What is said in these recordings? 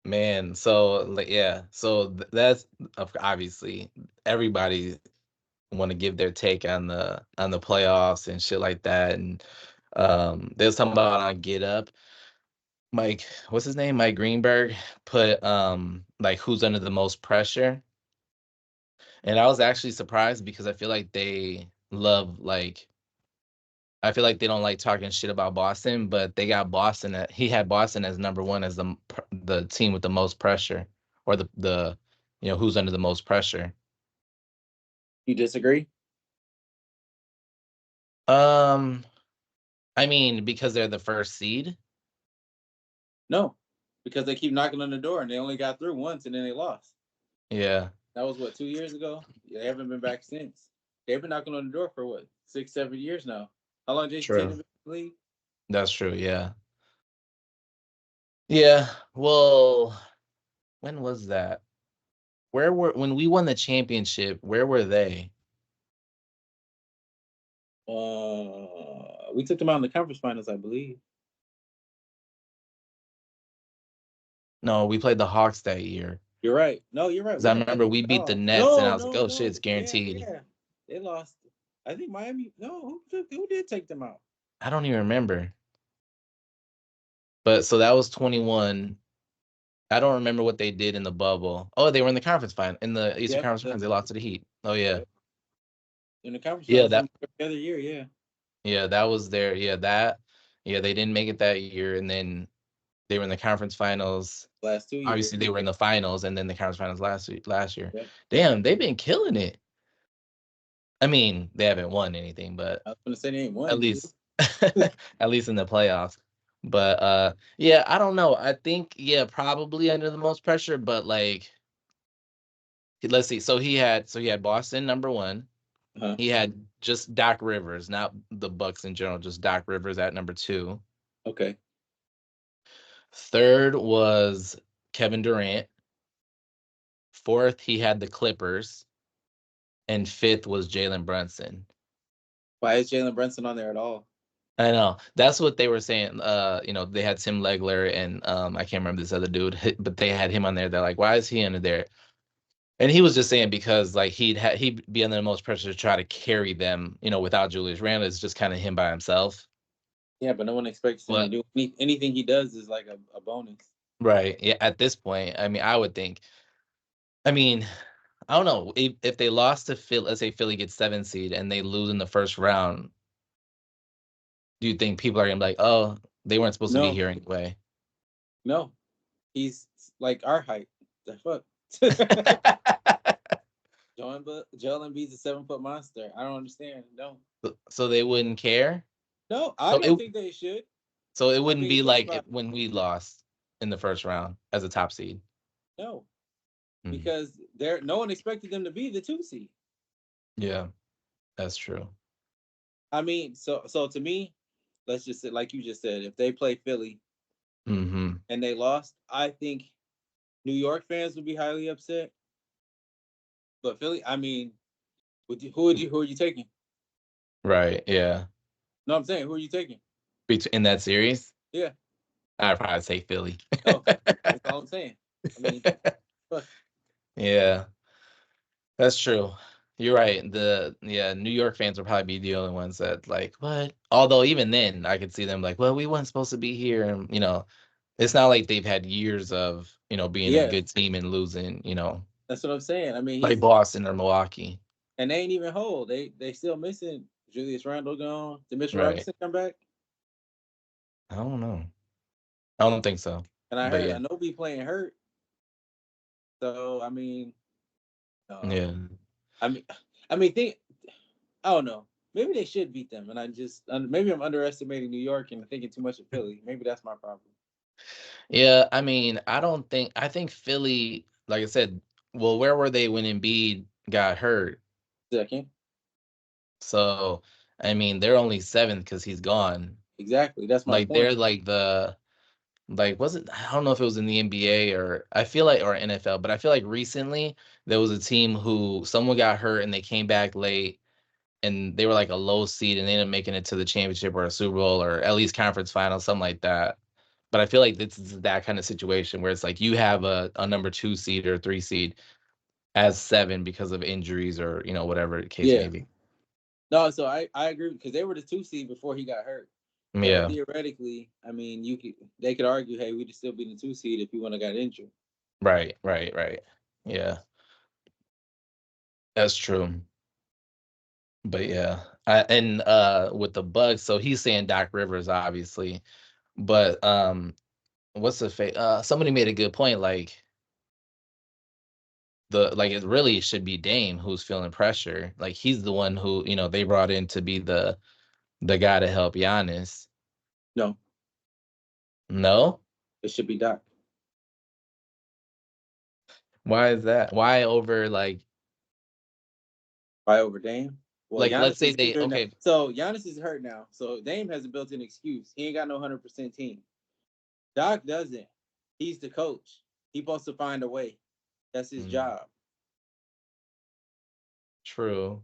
Man, so like yeah, so that's obviously everybody want to give their take on the playoffs and shit like that. And there's something about on Get Up. Mike, what's his name? Mike Greenberg put like who's under the most pressure. And I was actually surprised because I feel like they love like I feel like they don't like talking shit about Boston, but they got Boston at he had Boston as number one as the team with the most pressure, or the who's under the most pressure. You disagree? Um, I mean because they're the first seed. No, because they keep knocking on the door and they only got through once and then they lost. Yeah, That was what, 2 years ago? They haven't been back since. They've been knocking on the door for what, 6, 7 years now. How long Jason true. Tatum been in the league? That's true. Yeah, yeah. Well, when was that? Where were when we won the championship? Where were they? We took them out in the conference finals, I believe. No, we played the Hawks that year. You're right. No, you're right. Because We I didn't play remember them we at beat the all. Nets, and I No, was like, no, "Oh shit, no. it's Yeah, guaranteed." yeah. They lost. I think Miami. No, who did take them out? I don't even remember. But so that was 21. I don't remember what they did in the bubble. Oh, they were in the conference final, in the Eastern Yep. Conference Finals. They lost to the Heat. Oh yeah, Yep. In the conference yeah finals that the other year. Yeah. yeah that was their yeah they didn't make it that year, and then they were in the conference finals. Last 2 years. Obviously, they were in the finals, and then the conference finals last year. Yep. Damn, they've been killing it. I mean, they haven't won anything, but I was gonna say they ain't at won shit. least at least in the playoffs. But yeah, I don't know. I think yeah, probably under the most pressure, but like let's see. So he had Boston number one. Uh-huh. He had just Doc Rivers, not the Bucks in general, just Doc Rivers at number two. Okay. Third was Kevin Durant. Fourth, he had the Clippers, and fifth was Jalen Brunson. Why is Jalen Brunson on there at all? I know. That's what they were saying. They had Tim Legler and I can't remember this other dude, but they had him on there. They're like, why is he under there? And he was just saying because like he'd be under the most pressure to try to carry them, without Julius Randle. It's just kind of him by himself. Yeah, but no one expects him to But do anything he does is like a bonus. right, yeah, at this point, I mean, I would think. I mean, I don't know if they lost to Phil. Let's say Philly gets 7 seed and they lose in the first round. Do you think people are gonna be like, oh, they weren't supposed to be No, here anyway? no. He's like our height. The fuck. Joel Embiid's a 7 foot monster. I don't understand. No. So they wouldn't care. No, I So don't it think they should. so it I wouldn't mean, be think like about it. when we lost in the first round as a top seed. No, Hmm. because no one expected them to be the 2 seed. Yeah, that's true. I mean, so to me, let's just say, like you just said, if they play Philly Hmm. and they lost, I think New York fans would be highly upset. But Philly, I mean, who are you taking? Right. Yeah. No, I'm saying, who are you taking? In that series, Yeah, I'd probably say Philly. no, that's all I'm saying. I mean, fuck. Yeah, that's true. You're right. New York fans will probably be the only ones that like what. Although even then, I could see them like, well, we weren't supposed to be here, and it's not like they've had years of being a Yeah, good team and losing. that's what I'm saying. I mean, Like he's Boston or Milwaukee. and they ain't even whole. They still missing Julius Randle gone. Did Mitchell Right. Robinson come back? I don't know. I don't think so. And I But heard yeah. Anobi playing hurt. So I mean, uh, Yeah. I mean, think I don't know. Maybe they should beat them, and maybe I'm underestimating New York and thinking too much of Philly. Maybe that's my problem. Yeah, I mean, I think Philly, like I said, well, where were they when Embiid got hurt? Second, So, I mean, they're only seventh because he's gone. exactly. That's my Like point. they're like was it I don't know if it was in the NBA or I feel like or NFL, but I feel like recently there was a team who someone got hurt and they came back late and they were like a low seed and they ended up making it to the championship or a Super Bowl or at least conference finals, something like that. But I feel like this is that kind of situation where it's like you have a number 2 seed or 3 seed as 7 because of injuries or whatever the case may Yeah. be. No, so I agree because they were the 2 seed before he got hurt. So Yeah. theoretically, I mean, they could argue, hey, we'd still be the 2 seed if he wouldn't have got injured. Right. Yeah, that's true. But yeah, and with the Bucks, so he's saying Doc Rivers, obviously, but what's the somebody made a good point, like it really should be Dame who's feeling pressure. Like he's the one who they brought in to be the guy to help Giannis. No, No, it should be Doc. why is that? Why over By over Dame. Well, let's Giannis say is they injured now. okay, So Giannis is hurt now. So Dame has a built-in excuse. He ain't got no 100% team. Doc doesn't. He's the coach. He's supposed to find a way. That's his job. true.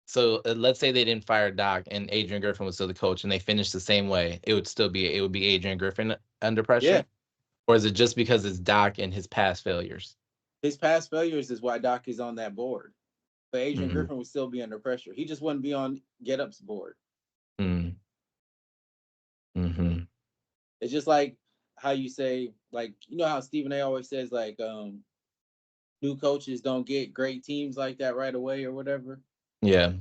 So let's say they didn't fire Doc and Adrian Griffin was still the coach and they finished the same way. It would be Adrian Griffin under Yeah. pressure, or is it just because it's Doc and his past failures? His past failures is why Doc is on that board. But Adrian Mm, Griffin would still be under pressure. He just wouldn't be on Get Up's board. mm, mm-hmm. It's just like how you say, like, you know how Stephen A always says, like, new coaches don't get great teams like that right away or whatever. Yeah.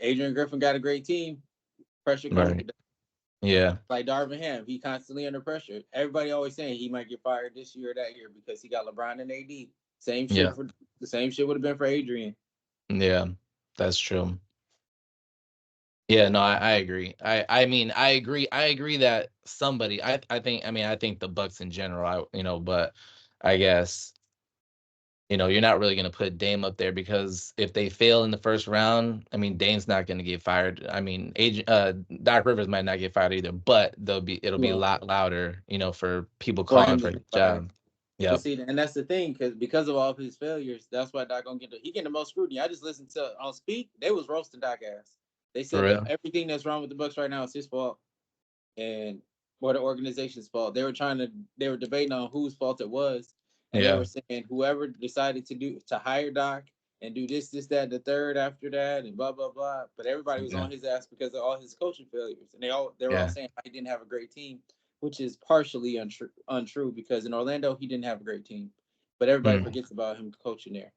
Adrian Griffin got a great team. Pressure comes Right. with that. Yeah. Like Darvin Ham, he constantly under pressure. Everybody always saying he might get fired this year or that year because he got LeBron and AD. Same Yeah. shit for the same shit would have been for Adrian. Yeah. That's true. Yeah, no, I agree. I mean, I agree that somebody I think the Bucks in general, but I guess you're not really going to put Dame up there because if they fail in the first round, I mean, Dame's not going to get fired. I mean, Doc Rivers might not get fired either, but it'll be a Well, lot louder, for people for calling him for to his get fired. job. But Yep. see, and that's the thing, because of all of his failures, that's why Doc gonna he getting the most scrutiny. I just listened to on Speak, they was roasting Doc ass. They For said that real. everything that's wrong with the Bucks right now is his fault and or the organization's fault. They were debating on whose fault it was, and they Yeah. were saying whoever decided to hire Doc and do this, that, the third after that, and blah blah blah. But everybody was Yeah. on his ass because of all his coaching failures, and they were all Yeah. saying he didn't have a great team, which is partially untrue because in Orlando he didn't have a great team, but everybody Mm, forgets about him coaching there.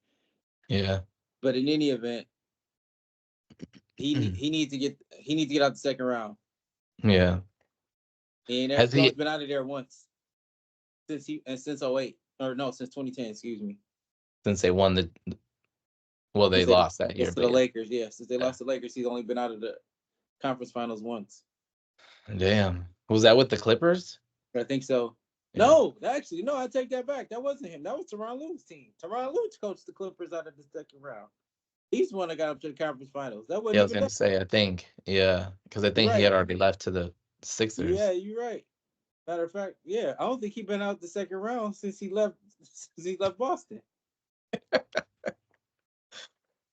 yeah. But in any event, he needs to get out the second round. Yeah. Has He only he been out of there once since 08 or no since 2010, excuse me. since they won they Since they lost that year, lost to but the yeah. Lakers, yeah. Since they Yeah. lost to the Lakers, he's only been out of the conference finals once. Damn. Was that with the Clippers? But I think so. Yeah. No, actually, no, I take that back. That wasn't him. That was Tyronn Lue's team. Tyronn Lue coached the Clippers out of the second round. He's the one that got up to the conference finals. That Yeah, wasn't I was even gonna that. say, I think, yeah, because I You're think he right. had already left to the Yeah, Sixers. you're right. Matter of fact, yeah, I don't think he's been out the second round since he left. Since he left Boston.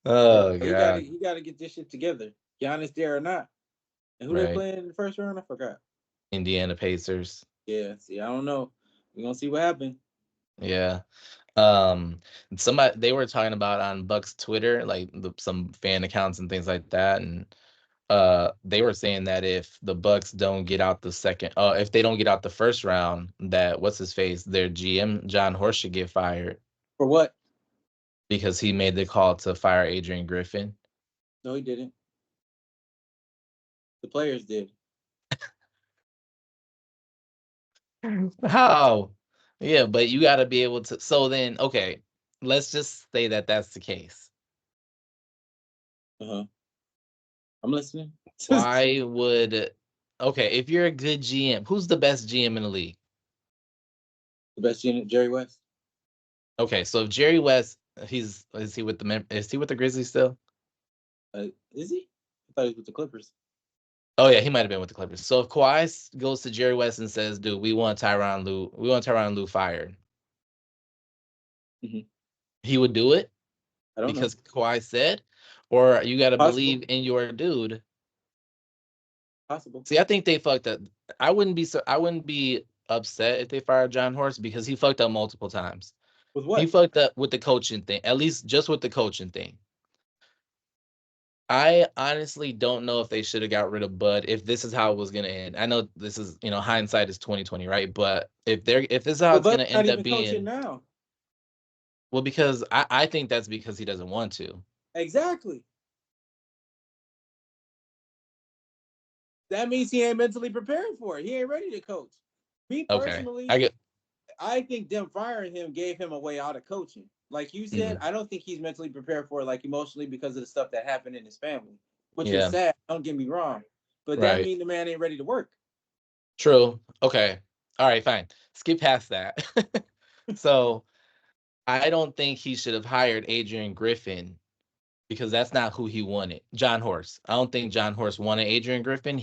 Yeah, Oh so he got to God. he got to get this shit together. Giannis there or not. And who they Right. playing in the first round? I forgot. Indiana Pacers. Yeah, see, I don't know. We're gonna see what happens. Yeah. Um, somebody they were talking about on Bucks Twitter, like some fan accounts and things like that, and they were saying that if the Bucks don't get out if they don't get out the first round, that what's his face, their GM John Horst should get fired For what? because he made the call to fire Adrian Griffin. No, he didn't. The players did. How? Yeah, but you got to be able to. So then, okay, let's just say that that's the case. Uh-huh. I'm listening. The Why would, okay, if you're a good GM, who's the best GM in the league? best unit, Jerry West. Okay, so if Jerry West, is he with the Grizzlies still? Is he? I thought he was with the Clippers. Oh yeah, he might have been with the Clippers. So if Kawhi goes to Jerry West and says, "Dude, we want Tyronn Lue fired," Hmm. he would do it I don't know. because Kawhi said, or you got to Possible. believe in your dude. Possible. See, I think they fucked up. I wouldn't be upset if they fired John Horst because he fucked up multiple times. With He what? fucked up with the coaching thing, at least just with the coaching thing. I honestly don't know if they should have got rid of Bud if this is how it was gonna end. I know this is, hindsight is 2020, right? But if this is how But it's Bud's gonna not end up even coaching being, now. well, because I think that's because he doesn't want to. Exactly. That means he ain't mentally prepared for it. He ain't ready to coach. Me Okay. personally, I get I think them firing him gave him a way out of coaching. Like you said, mhm, I don't think he's mentally prepared for it, like emotionally, because of the stuff that happened in his family, which is yeah, sad. Don't get me wrong, but that right. means the man ain't ready to work. True. Okay. All right, fine. Skip past that. So I don't think he should have hired Adrian Griffin because that's not who he wanted. John Horst. I don't think John Horst wanted Adrian Griffin.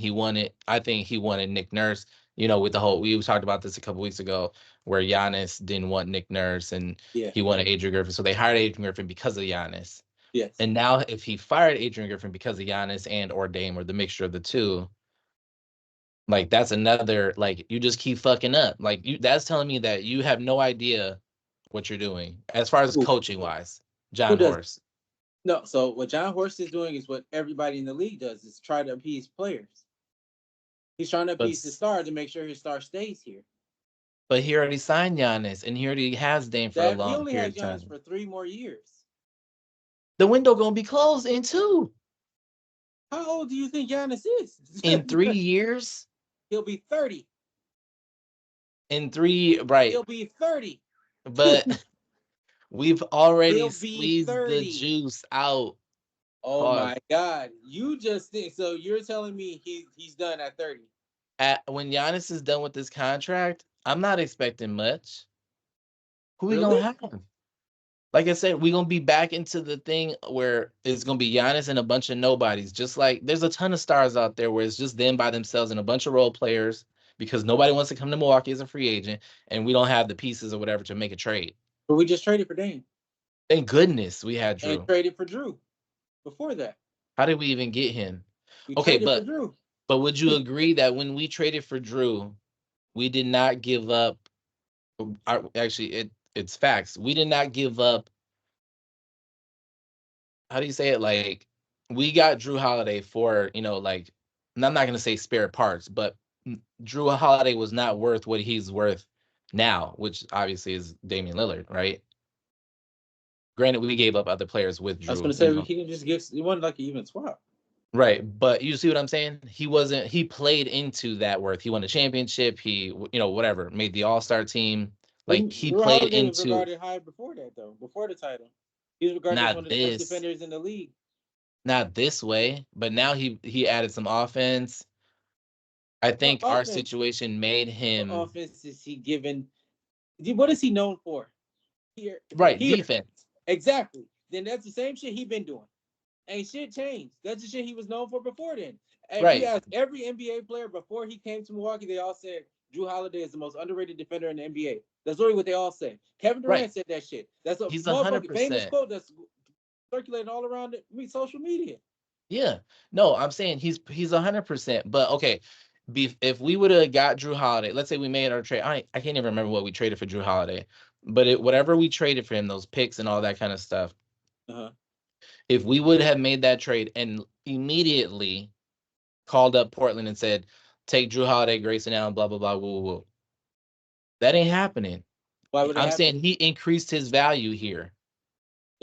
I think he wanted Nick Nurse. With the whole, we talked about this a couple weeks ago, where Giannis didn't want Nick Nurse and Yeah. he wanted Adrian Griffin. So they hired Adrian Griffin because of Giannis. Yes. And now if he fired Adrian Griffin because of Giannis and or Dame or the mixture of the two, like that's another, like you just keep fucking up. Like that's telling me that you have no idea what you're doing as far as Who, coaching wise. who John does? Horst. No. So what John Horst is doing is what everybody in the league does: is try to appease players. He's trying to But appease the star to make sure his star stays here. but he already signed Giannis and he already has Dame for a That he long only period has of Giannis time. for 3 more years. The window gonna be closed in two. How old do you think Giannis is? In 3 years? He'll be 30. In three, right. He'll be 30. But we've already He'll be squeezed the 30. juice out. Oh my Pause. God. You just think so you're telling me he's done at 30. When Giannis is done with this contract, I'm not expecting much. Who we Really? gonna have? Like I said, we're gonna be back into the thing where it's gonna be Giannis and a bunch of nobodies. Just like there's a ton of stars out there where it's just them by themselves and a bunch of role players because nobody wants to come to Milwaukee as a free agent, and we don't have the pieces or whatever to make a trade. But we just traded for Dame Thank goodness we had and Drew. traded for Drew before that. How did we even get him? We Okay, traded for but Drew. but would you agree that when we traded for Drew, we did not give up? Actually, it's facts. We did not give up. How do you say it? Like we got Drew Holiday for, like, and I'm not gonna say spare parts, but Drew Holiday was not worth what he's worth now, which obviously is Damian Lillard, right? Granted, we gave up other players with I was Drew, gonna say he can just give he wanted like an even swap. right? But you see what I'm saying? He wasn't. He played into that worth. He won a championship. He, whatever, made the All Star team. Like he Drew played Holiday was into regarded high before that though, before the title. He was regarded as not one of the best this, defenders in the league. not this way, but now he added some offense. I What think our offense? situation made What him offense is he given? What is he known for? Here, right here, defense. exactly. Then that's the same shit he been doing. Ain't shit changed. That's the shit he was known for before then. If you Right. ask every NBA player before he came to Milwaukee, they all said Drew Holiday is the most underrated defender in the NBA. That's literally what they all say. Kevin Right. Durant said that shit. That's a He's a hundred motherfucking famous percent. quote that's circulating all around social media. Yeah. No, I'm saying he's 100%. But okay, if we would have got Drew Holiday, let's say we made our trade. I can't even remember what we traded for Drew Holiday, but whatever we traded for him, those picks and all that kind of stuff. Uh-huh. If we would have made that trade and immediately called up Portland and said, take Drew Holiday, Grayson Allen, blah blah blah, woo woo woo. That ain't happening. Why would it I'm happen? saying he increased his value here.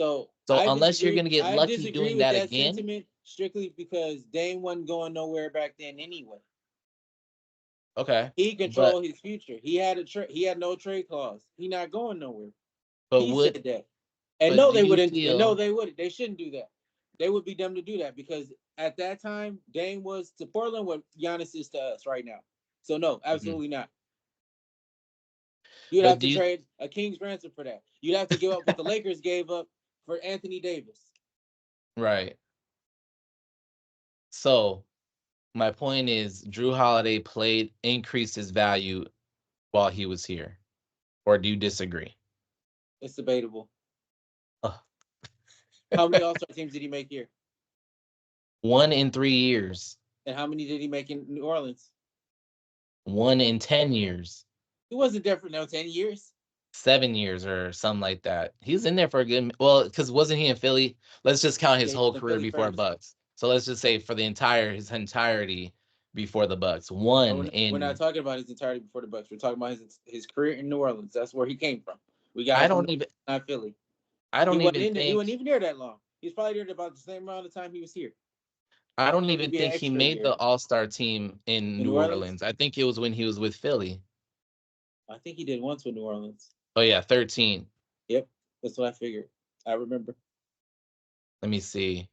So So I unless you're disagree. gonna get I lucky disagree doing with that that again, sentiment strictly because Dame wasn't going nowhere back then anyway. okay. He But controlled his future. He had he had no trade clause. He not going nowhere. but He would said that. And but no, do they you wouldn't. And no, feel they wouldn't. They shouldn't do that. They would be dumb to do that because at that time, Dame was to Portland what Giannis is to us right now. So no, mhm. absolutely not. You'd But have do to you trade a king's ransom for that. You'd have to give up what the Lakers gave up for Anthony Davis. right. So my point is Drew Holiday increased his value while he was here. Or do you disagree? It's debatable. Ugh. How many All Star teams did he make here? 1 in 3 years. And how many did he make in New Orleans? 1 in 10 years. He wasn't there for no 10 years. 7 years or something like that. He's in there for a good well, because wasn't he in Philly? Let's just count his Yeah, he whole was in career Philly before first. Bucks. So let's just say for his entirety before the Bucks. No, One we're not in talking about his entirety before the Bucks. We're talking about his career in New Orleans. That's where he came from. We got I it from don't even not Philly. I He don't wasn't even in there. He think wasn't even there that long. He was probably there about the same amount of time he was here. I don't even Maybe an think he extra made year the All-Star team in in New New Orleans. Orleans. I think it was when he was with Philly. I think he did once with New Orleans. Oh yeah, 13. Yep, that's what I figured. I remember. Let me see.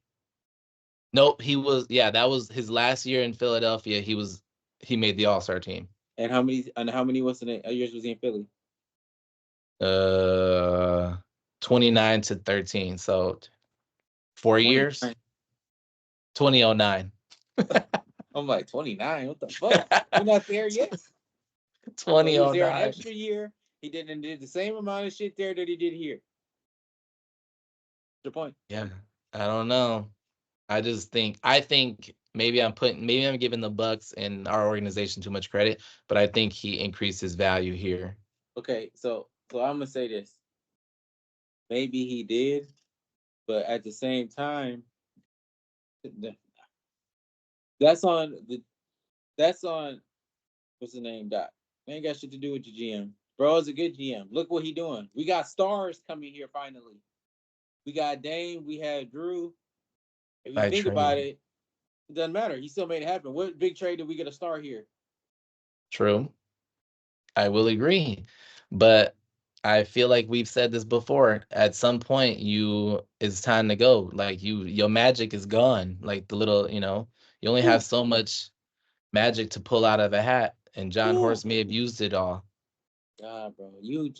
Nope, that was his last year in Philadelphia. He made the All-Star team. And how many was in years was he in Philly? Uh 29 to 13. So 4 years. 29. 2009. I'm like 29. What the fuck? We're not there yet. So he was there an 2009. extra year. He did the same amount of shit there that he did here. What's the point? Yeah. I don't know. I think maybe I'm giving the Bucks and our organization too much credit, but I think he increased his value here. Okay, so I'm gonna say this. Maybe he did, but at the same time, that's on the that's on what's the name, Doc. They ain't got shit to do with the GM. Bro is a good GM. Look what he doing. We got stars coming here finally. We got Dame, we had Drew. If you I think about trade. it, it doesn't matter. He still made it happen. What big trade did we get a star here? True. I will agree. But I feel like we've said this before. At some point, it's time to go. Like your magic is gone. Like you only have Ooh, so much magic to pull out of a hat, and John ooh. Horst may have used it all. God, bro, you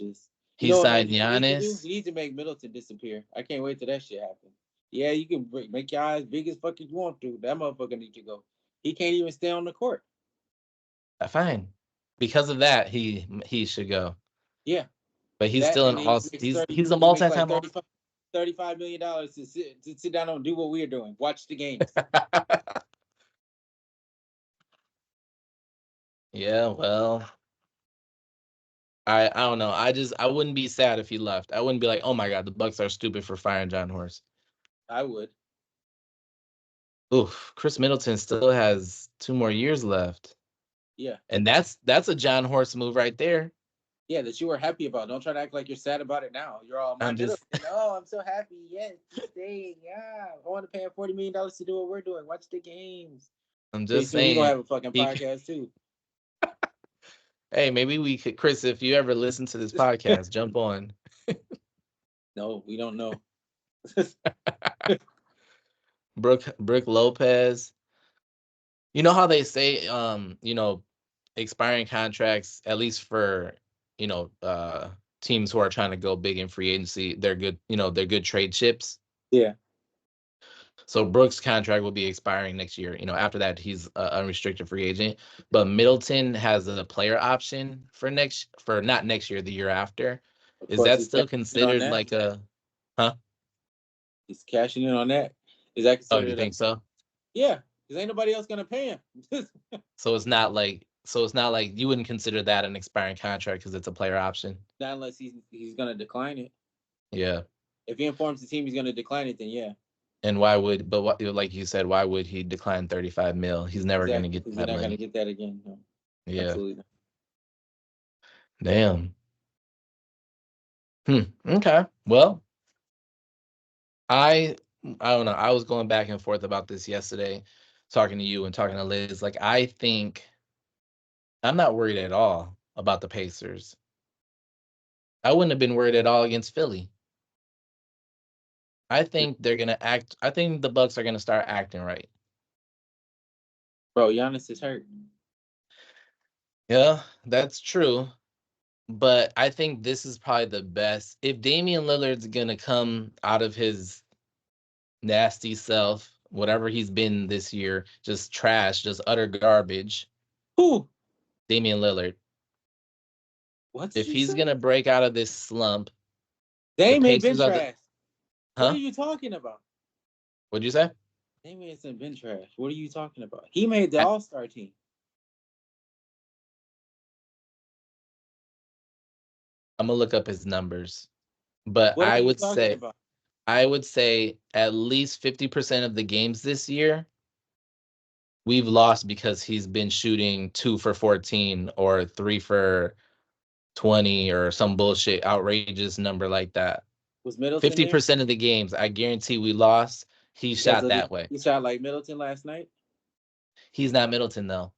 He know what signed he needs to do? Giannis. He needs to make Middleton disappear. I can't wait till that shit happens. Yeah, you can make your eyes big as fuck as you want to. That motherfucker needs to go. He can't even stay on the court. Fine. Because of that, he should go. Yeah, But he's that still and an he all. makes He's 30. he's a He makes like multi-time all. $35 million to sit down and do what we're doing. Watch the games. Yeah, well, I don't know. I wouldn't be sad if he left. I wouldn't be like, oh my god, the Bucks are stupid for firing John Horst. I would. Oof, Chris Middleton still has 2 more years left, Yeah. and that's a John Horst move right there. Yeah, that you were happy about. Don't try to act like you're sad about it now. You're all my I'm just Middleton. Oh, I'm so happy. Yes, he's staying. Yeah. I want to pay him $40 million to do what we're doing. Watch the games. I'm Pretty just soon he's gonna saying have a fucking he. podcast too. Hey, maybe we could, Chris. If you ever listen to this podcast, jump on. No, we don't know. Brooke Lopez. You know how they say, expiring contracts, at least for, you know, teams who are trying to go big in free agency, they're good trade chips. Yeah, So Brooks' contract will be expiring next year. After that, he's an unrestricted free agent. But Middleton has a player option for not next year, the year after. of Is course that he's still cashing in on considered that. like a, huh? He's cashing in on that. Is that Oh, you considered a think so? yeah? Because ain't nobody else gonna pay him. So it's not like you wouldn't consider that an expiring contract because it's a player option. Not unless he's gonna decline it. Yeah. If he informs the team he's gonna decline it, then yeah, And why would, but what, like you said, why would he decline 35 mil? He's never going to exactly. get Because you're that not gonna money. get that again. No, Yeah. absolutely not. Damn. Okay. Well, I I don't know. I was going back and forth about this yesterday, talking to you and talking to Liz. Like, I think I'm not worried at all about the Pacers. I wouldn't have been worried at all against Philly. I think they're gonna act. I think the Bucks are gonna start acting right. Bro, Giannis is hurt. Yeah, that's true. But I think this is probably the best. If Damian Lillard's gonna come out of his nasty self, whatever he's been this year, just trash, just utter garbage, Who? Damian Lillard. What did If you he's say? gonna break out of this slump, the Dame ain't been Pacers are the trash. What are huh? you talking about? What'd you say? Dame ain't been trash. What are you talking about? He made the I, All Star team. I'm gonna look up his numbers, but What are you talking about? I would say at least 50% of the games this year we've lost because he's been shooting 2 for 14 or 3 for 20 or some bullshit outrageous number like that. Was Middleton there? 50% of the games, I guarantee we lost. He Because shot that way. he shot like Middleton last night. He's not Middleton though.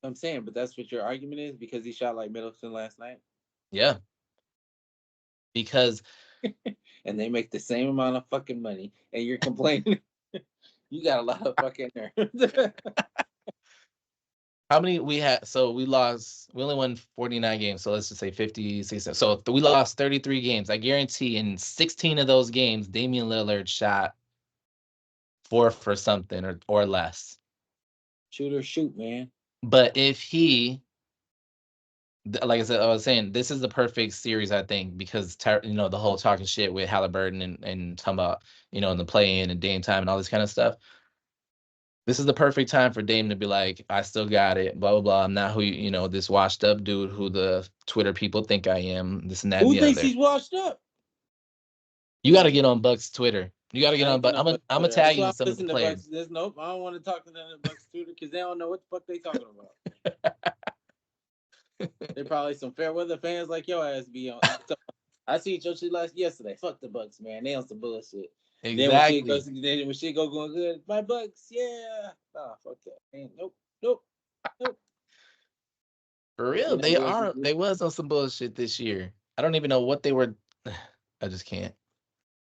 I'm saying, but that's what your argument is because he shot like Middleton last night. Yeah. Because and they make the same amount of fucking money, and you're complaining. You got a lot of fucking nerve. how many we had? So we lost. We only won 49 games. So let's just say 50, 60. So we lost 33 games. I guarantee in 16 of those games, Damian Lillard shot 4 for something or less. Shoot or shoot, man. But if he, like I said, I was saying, this is the perfect series, I think, because the whole talking shit with Halliburton and talking about in the play-in and Dame time and all this kind of stuff. This is the perfect time for Dame to be like, I still got it, blah blah blah. I'm not this washed up dude who the Twitter people think I am. This and that and Who the thinks other. he's washed up? You got to get on Buck's Twitter. You got to get I on ain't Buck. getting on I'm Bucks gonna Twitter. tag That's you why in I'm some of the listening to Bucks. players. There's nope. I don't want to talk to them on Bucks Twitter because they don't know what the fuck they talking about. They're probably some fair weather fans like your ass be on. I seen your shit yesterday. Fuck the Bucks, man. They on some bullshit. Exactly. Then when shit go going good, my Bucks, yeah. Nah, fuck that. Man, nope. For real, Yeah, they was on some bullshit this year. I don't even know what they were. I just can't.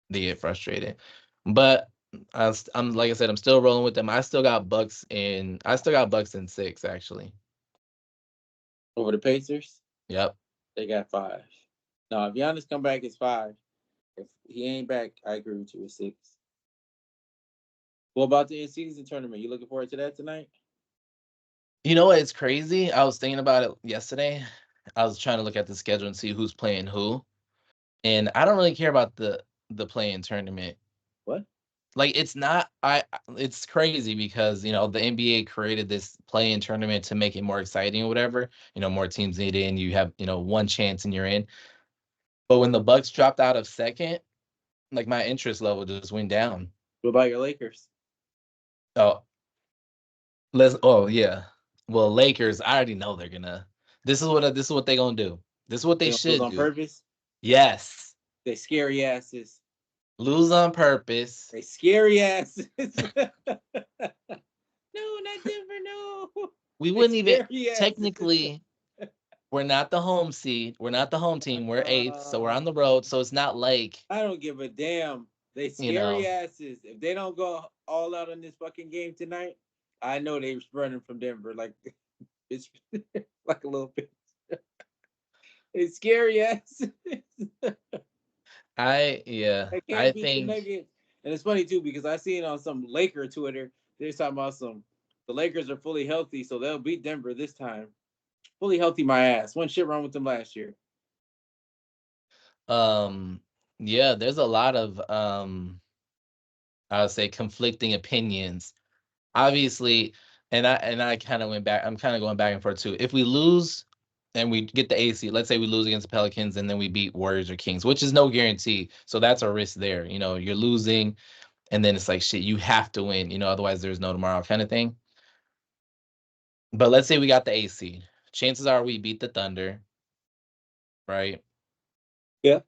They get frustrated. But I'm like I said, I'm still rolling with them. I still got Bucks in 6 actually. over the Pacers. Yep. They got 5. No, if Giannis come back, it's 5. If he ain't back, I agree with you. It's 6. What about the in-season tournament? You looking forward to that tonight? You know what? It's crazy. I was thinking about it yesterday. I was trying to look at the schedule and see who's playing who. And I don't really care about the play-in tournament. What? Like it's crazy because the NBA created this play-in tournament to make it more exciting or whatever. More teams need in, you have, one chance and you're in. But when the Bucks dropped out of second, like my interest level just went down. What about your Lakers? Oh, yeah. Well, Lakers, I already know they're gonna. This is what they're gonna do. This is what they They lose should on do. purpose? Yes. They scary asses. Lose on purpose. They scary asses. No, not Denver. No. We They wouldn't even scary asses. technically. We're not the home seed. We're not the home team. We're 8th, so we're on the road. So it's not like I don't give a damn. They scary asses. If they don't go all out on this fucking game tonight, I know they was running from Denver like it's like a little bit. They scary asses. yeah. They I can't beat the think Nuggets. And it's funny too because I seen on some Laker Twitter they're talking about the Lakers are fully healthy, so they'll beat Denver this time. Fully healthy, my ass. One shit wrong with them last year. yeah, there's a lot of I would say conflicting opinions. Obviously, and I kind of went back. I'm kind of going back and forth too. If we lose and we get the AC, let's say we lose against the Pelicans and then we beat Warriors or Kings, which is no guarantee. So that's a risk there. You're losing and then it's like shit, you have to win, otherwise there's no tomorrow kind of thing. But let's say we got the AC. Chances are we beat the Thunder, right? Yeah.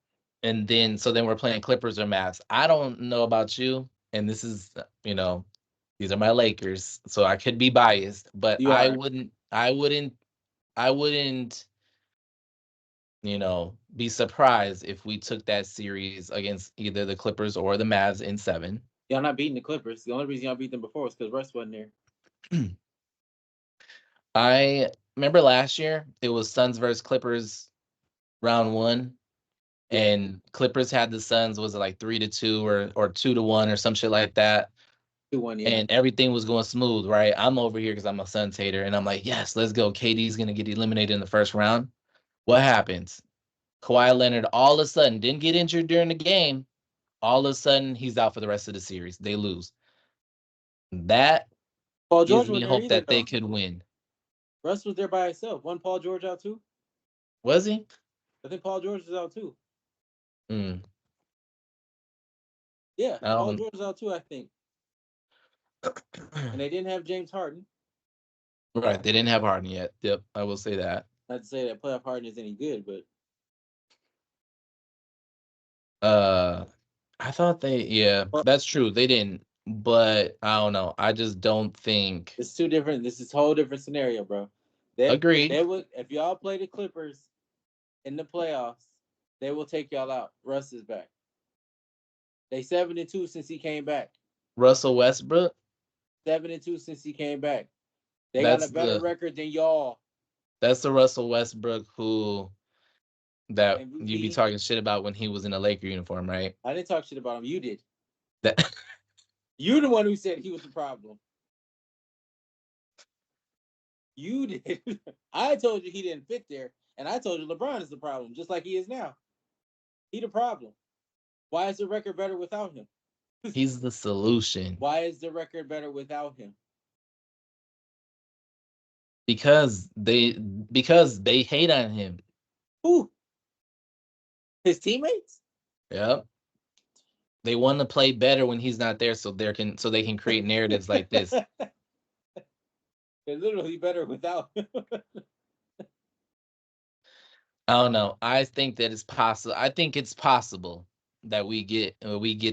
And then we're playing Clippers or Mavs. I don't know about you, and this is, these are my Lakers, so I could be biased, but You are. I wouldn't, be surprised if we took that series against either the Clippers or the Mavs in 7. Y'all not beating the Clippers. The only reason y'all beat them before was because Russ wasn't there. I remember last year it was Suns versus Clippers round 1. Yeah. And Clippers had the Suns, was it like 3-2 or 2-1 or some shit like that? 2-1, yeah. And everything was going smooth, right? I'm over here because I'm a Suns hater, and I'm like, yes, let's go. KD's gonna get eliminated in the first round. What happens? Kawhi Leonard all of a sudden didn't get injured during the game. All of a sudden, he's out for the rest of the series. They lose. That Paul gives George me wasn't there hope either, that they though. could win. Russ was there by himself. Wasn't Paul George out too? Was he? I think Paul George is out too. Mm. Yeah, I Paul don't. George is out too, I think. And they didn't have James Harden. Right, they didn't have Harden yet. Yep, I will say that. Not to say that playoff Harden is any good, but Uh, I thought yeah, well, that's true. They didn't, but I don't know. I just don't think. it's two different. This is a whole different scenario, bro. They if Agreed. they would if y'all play the Clippers in the playoffs, they will take y'all out. Russ is back. They 7-2 since he came back. Russell Westbrook. 7-2 since he came back. They got a That's better the record than y'all. that's the Russell Westbrook who that you be MVP. talking shit about when he was in a Laker uniform, right? I didn't talk shit about him. You did. That You the one who said he was the problem. You did. I told you he didn't fit there, and I told you LeBron is the problem, just like he is now. He the problem. Why is the record better without him? he's the solution Why is the record better without him? because they hate on him. Who? His teammates? Yep. They want to play better when he's not there, so they can create narratives like this. They're literally better without him. I don't know. I think that it's possible. I think it's possible that we get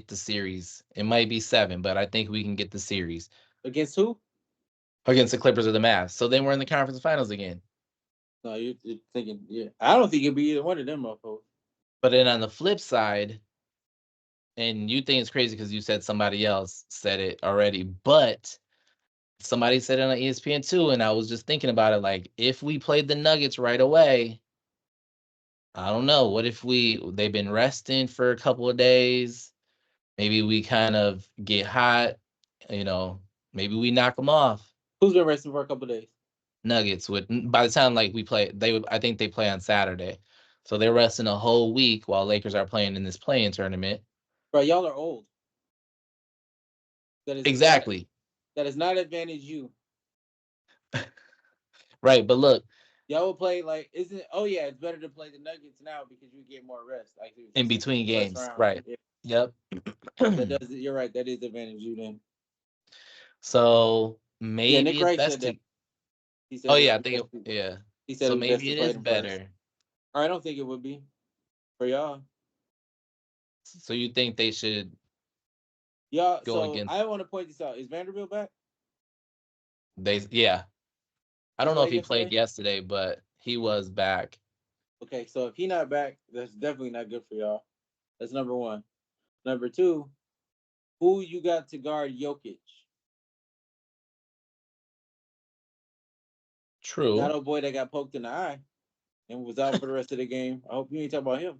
the series. It might be 7, but I think we can get the series Against who? against the Clippers or the Mavs. So then we're in the conference finals again. No, you're thinking, yeah. I don't think it'd be either one of them, motherfuckers. But then on the flip side, and you think it's crazy because you said somebody else said it already, but somebody said it on ESPN too, and I was just thinking about it. Like, if we played the Nuggets right away, I don't know. What if they've been resting for a couple of days? Maybe we kind of get hot, you know, maybe we knock them off. Who's been resting for a couple days? Nuggets would by the time like we play, they would I think they play on Saturday. So they're resting a whole week while Lakers are playing in this playing tournament. Bro, y'all are old. Exactly. That is not advantage you. Right, but look, Y'all will play like isn't oh yeah, it's better to play the Nuggets now because you get more rest. Like you in said, between first games, round. right. Yeah, Yep. that does you're right. That is advantage you then. So Yeah, Nick maybe it's Wright best said that. to He oh said it yeah, would I be think best. yeah. He said So it would be best maybe to it play is them first. better. I don't think it would be for y'all. So you think they should Y'all, go so against I want to point this out. Is Vanderbilt back? yeah. I He don't know if played he played yesterday? yesterday, but he was back. Okay, so if he not back, that's definitely not good for y'all. That's number one. Number two, who you got to guard Jokic? That True. old boy that got poked in the eye and was out for the rest of the game. I hope you ain't talking about him.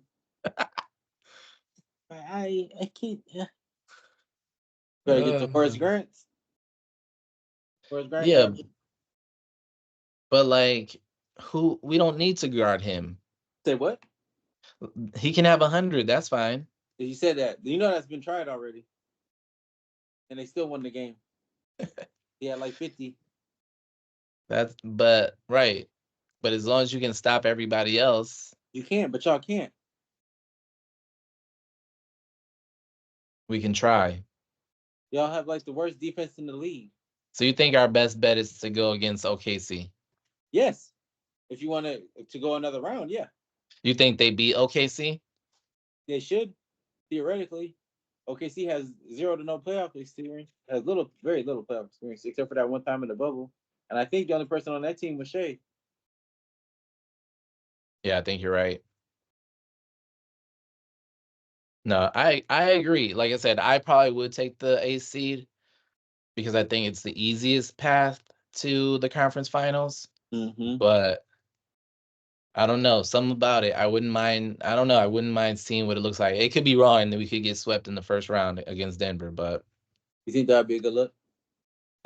I can't. Better get the Horace Uh, Grants. Horace Grant yeah, guard. but like who we don't need to guard him. Say what? He can have 100, that's fine. You said that. You know that's been tried already, and they still won the game. He had like 50. That's but right. But as long as you can stop everybody else, You can, but y'all can't. we can try. Y'all have like the worst defense in the league. So you think our best bet is to go against OKC? Yes, if you want to go another round, yeah, You think they beat OKC? they should theoretically. OKC has zero to no playoff experience. Has very little playoff experience, except for that one time in the bubble. And I think the only person on that team was Shea. Yeah, I think you're right. No, I agree. Like I said, I probably would take the A seed because I think it's the easiest path to the conference finals. Mm-hmm. But I don't know, something about it. I wouldn't mind. I don't know. I wouldn't mind seeing what it looks like. It could be wrong, and then we could get swept in the first round against Denver. But You think that'd be a good look?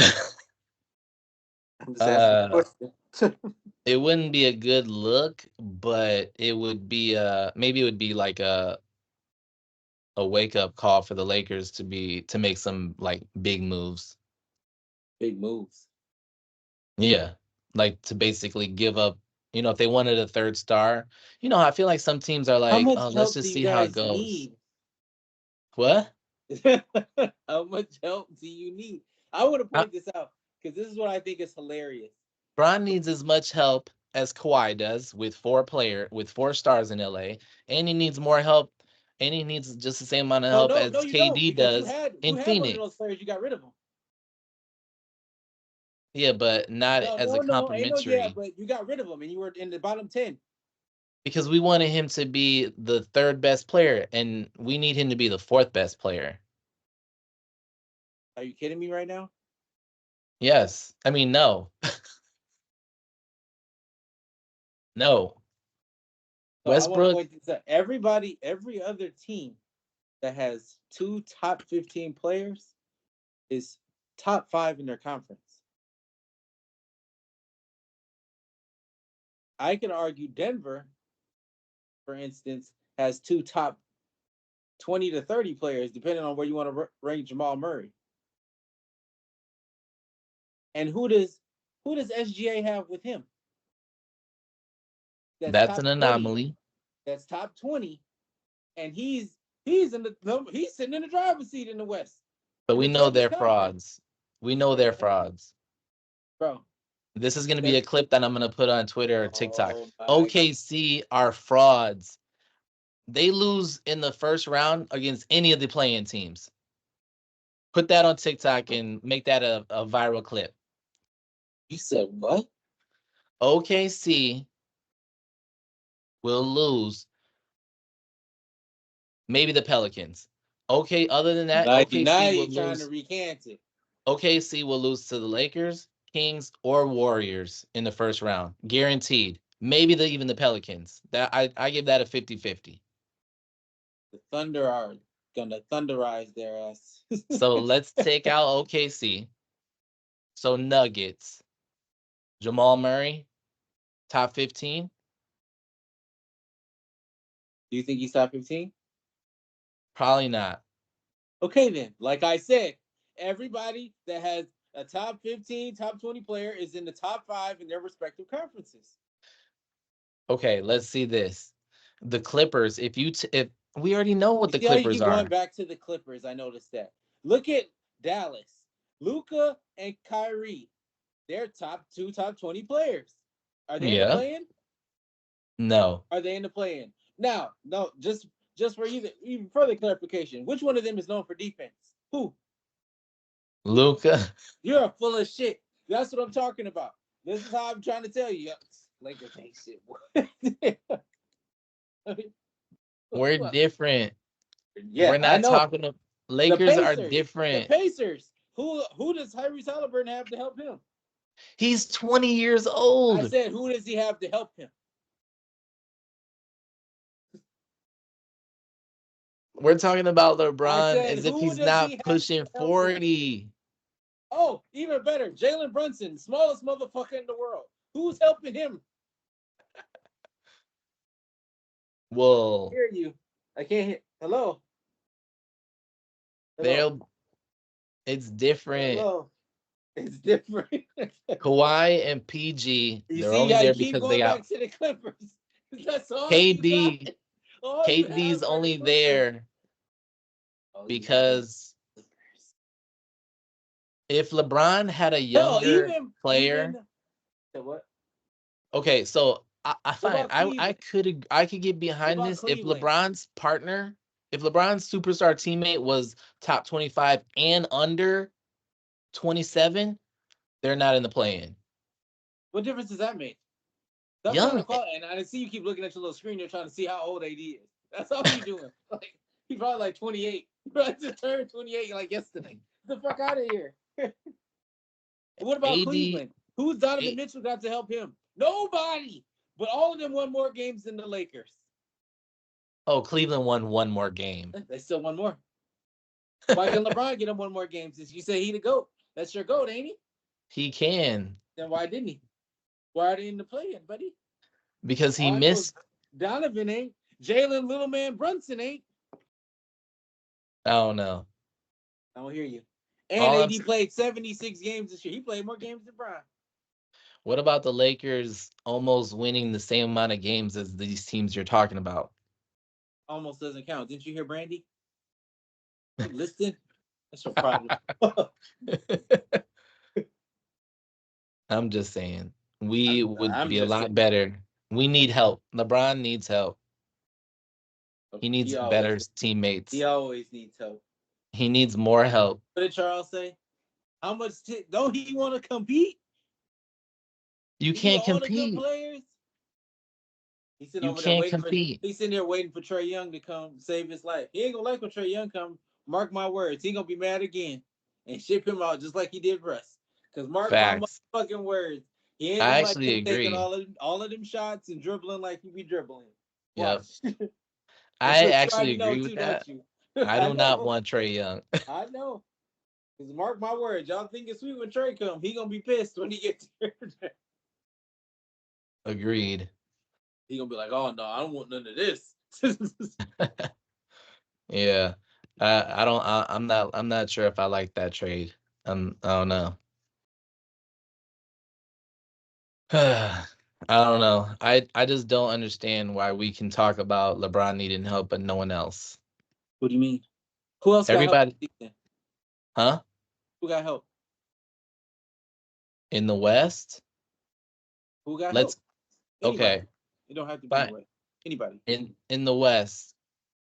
I'm just asking a uh, question. it wouldn't be a good look, but it would be maybe it would be like a wake up call for the Lakers to make some like big moves. Big moves. Yeah, like to basically give up. if they wanted a third star. I feel like some teams are How like, much oh, let's help do just you see how it guys goes. need? What? How much help do you need? I want to Uh, point this out because this is what I think is hilarious. Bron needs as much help as Kawhi does with with 4 stars in LA, and he needs more help, and he needs just the same amount of No, help no, no, as you don't, KD because does you in had one of those Phoenix. players, you got rid of them. Yeah, but not No, as a no, no, ain't no yeah, complimentary, but you got rid of them and you were in the bottom 10. because we wanted him to be the third best player, and we need him to be the fourth best player. Are you kidding me right now? Yes, I mean no, no. So I want to Westbrook. point this out. Every other team that has 2 top 15 players is top 5 in their conference. I can argue Denver, for instance, has 2 top 20 to 30 players, depending on where you want to rank Jamal Murray. And who does SGA have with him? That's That's top an 20. anomaly. That's top 20, and he's sitting in the driver's seat in the West, But in we the know toughest they're conference, frauds. We know they're frauds. bro. This is going to be That's a clip that I'm going to put on Twitter or TikTok. oh my god, OKC are frauds. They lose in the first round against any of the playing teams. Put that on TikTok and make that a viral clip. you said what? OKC will lose maybe the Pelicans. Okay, other than that, Now you trying to recant it. OKC will lose to the Lakers, Kings, or Warriors in the first round. Guaranteed. Maybe even the Pelicans. That I give that a 50-50. The Thunder are gonna thunderize their ass. So let's take out OKC. So Nuggets, Jamal Murray, top 15? Do you think he's top 15? Probably not. Okay, then. Like I said, everybody that has a top 15, top 20 player is in the top 5 in their respective conferences. Okay, let's see this. The Clippers, if we already know what You the see how you Clippers keep going are. back to the Clippers? I noticed that. Look at Dallas. Luka and Kyrie. They're top 20 players. Are they in the Yeah. play-in? No. Are they in the play-in? Now, no, just for even further clarification, which one of them is known for defense? Who? Luka. You're full of shit. That's what I'm talking about. This is how I'm trying to tell you. Lakers ain't shit. We're different. Yeah, We're I not know. talking to The Lakers are Pacers. The different. Pacers. Who does Tyrese Halliburton have to help him? He's 20 years I old. said, who does he have to help him? We're talking about I LeBron said, as if who he's does he not have pushing to help him? 40. Oh, even better, Jalen Brunson, smallest motherfucker in the world. Who's helping him? Well, I hear you. I can't hear. Hello. Hello. they'll it's different. Hello. It's different. Kawhi and PG, You they're see only how you there keep because they going got back to the Clippers. That's all you got. KD. All you have KD's are the only Clippers. there All you have are the because Clippers. if LeBron had a Hell, younger even player, what? okay, so I What find about I Cleveland? could get What behind about this if Cleveland? If LeBron's superstar teammate was top 25 and under 27, they're not in the play-in. What difference does that make? Stop trying to Young, call it. And I see you keep looking at your little screen. You're trying to see how old AD is. That's all you doing. Like he's probably like 28. I just turned 28 like yesterday. Get the fuck out of here. What about AD, Cleveland? Who's Donovan Mitchell got to help him? Nobody. But all of them won more games than the Lakers. oh, Cleveland won one more game. They still won more. Why can LeBron get him one more game since you say he the GOAT? That's your GOAT, ain't he? He can Then why didn't he? Why are they in the play-in, buddy? because he All I know is missed. Donovan ain't. Jalen Little Man Brunson ain't. I don't know. I don't hear you. And All AD played 76 games this year. He played more games than Brian. What about the Lakers almost winning the same amount of games as these teams you're talking about? Almost doesn't count. Didn't you hear Brandy? You listen. That's your problem. I'm just saying, we would I'm be a just saying. lot better. We need help. LeBron needs help. He He needs always better teammates. he always needs help. He needs more help. What did Charles say? How much don't he want to compete? You He with can't all the good compete. players. He's sitting You over there can't waiting for. compete. He's sitting there waiting for Trey Young to come save his life. He ain't gonna like when Trey Young come. Mark my words. He gonna be mad again and ship him out just like he did Russ. Cause mark my Facts. motherfucking words. He ain't I gonna like actually him taking agree. all of them shots and dribbling like he be dribbling. Yep. Watch. And I you actually already know agree with too, don't that. you? I I do not know. want Trey Young. I know. Cause mark my words, y'all think it's sweet when Trey come. He gonna be pissed when he gets there. Agreed. He gonna be like, oh no, I don't want none of this. Yeah. I don't I'm not sure if I like that trade. I don't know. I don't know. I just don't understand why we can talk about LeBron needing help but no one else. What do you mean? Who else got help Everybody, this season? huh? Who got help? In the West? Who got help? Let's Anybody. okay. It don't have to be in the Fine. West. Anybody. In the West,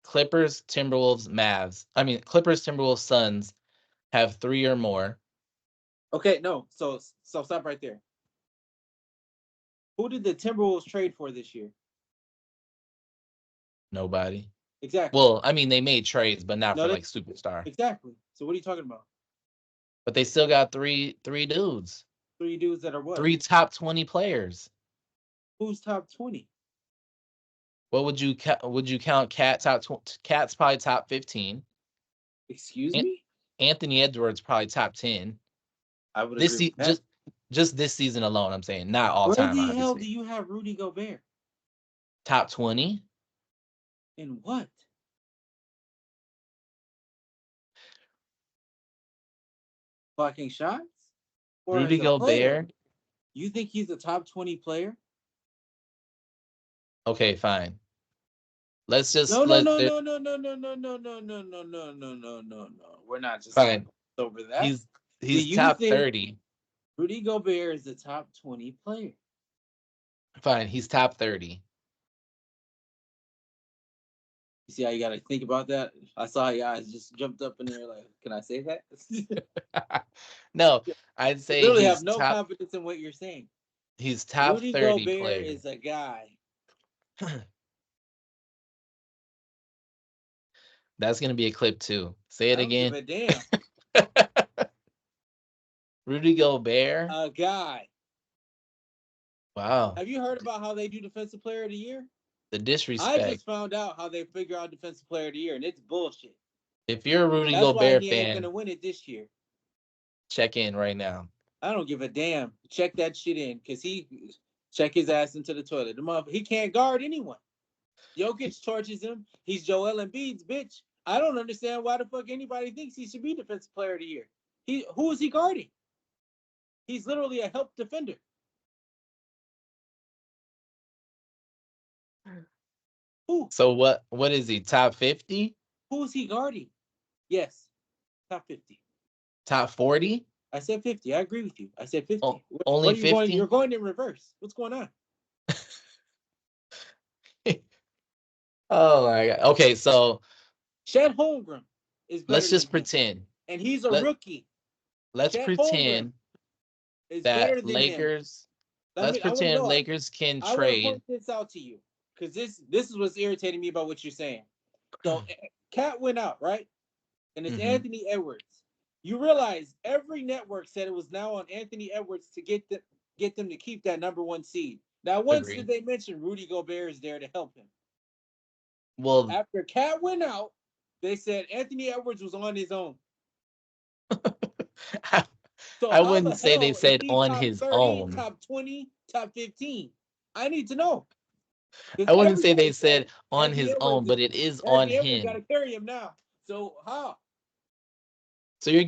Clippers, Timberwolves, Mavs. I mean, Clippers, Timberwolves, Suns have 3 or more. Okay, no. So stop right there. Who did the Timberwolves trade for this year? Nobody. Exactly. Well, I mean, they made trades, but not No, for they like superstar. exactly. So what are you talking about? But they still got three dudes, Three dudes that are what? 3 top 20 players. Who's top 20? What would you count Cat Cat's probably top 15. Excuse An- me? Anthony Edwards probably top 10. I would This agree with that. just this season alone, I'm saying, not all Where time the hell do obviously. you have Rudy Gobert? Top 20? In what? Blocking shots? Or as Rudy a player? Gobert? You think he's a top 20 player? Okay, fine. Let's just No, no, let no, there no, no, no, no, no, no, no, no, no, no, no, no, no, no. We're not just gonna fine. over that. He's Do he's you top think 30. Rudy Gobert is a top 20 player? Fine, he's top 30. You see how you gotta think about that? I saw your eyes just jumped up in there like, can I say that? No, I'd You say literally have no confidence in what you're saying. he's top Rudy 30 Gobert player. is a guy. That's gonna be a clip too. Say I it don't give again. a damn. Rudy Gobert. A guy. Wow. Have you heard about how they do defensive player of the year? The I disrespect. just found out how they figure out defensive player of the year, and it's bullshit. If you're a Rudy That's why Gobert he ain't fan, gonna win it this year. check in right now. I don't give a damn. Check that shit in, cause he check his ass into the toilet. The mother, he can't guard anyone. Jokic torches him. He's Joel Embiid's bitch. I don't understand why the fuck anybody thinks he should be defensive player of the year. Who is he guarding? He's literally a help defender. Who? So what is he? Top 50? Who is he guarding? Yes, top 50. Top 40? I said 50. I agree with you. I said 50. Only What are you going? 50? You're going in reverse. What's going on? Oh my god. Okay, so Chet Holmgren is let's better than just him, pretend. and he's a Let rookie. let's Chet Holmgren pretend is that better than him. Lakers I let's mean, I want to pretend know. Lakers can I want to trade. point this out to you because this is what's irritating me about what you're saying. So, Cat went out, right? And it's Hmm. Anthony Edwards. You realize every network said it was now on Anthony Edwards to get them to keep that number one seed. Now, once did Agree. they mention Rudy Gobert is there to help him? Well, After Cat went out, they said Anthony Edwards was on his own. So I how the wouldn't say they hell is said he on top his 30, own. top 20, top 15? I need to know. Because I wouldn't say they everybody said said on his own, but it is on Anthony Edwards got him. to carry him now. So how? So the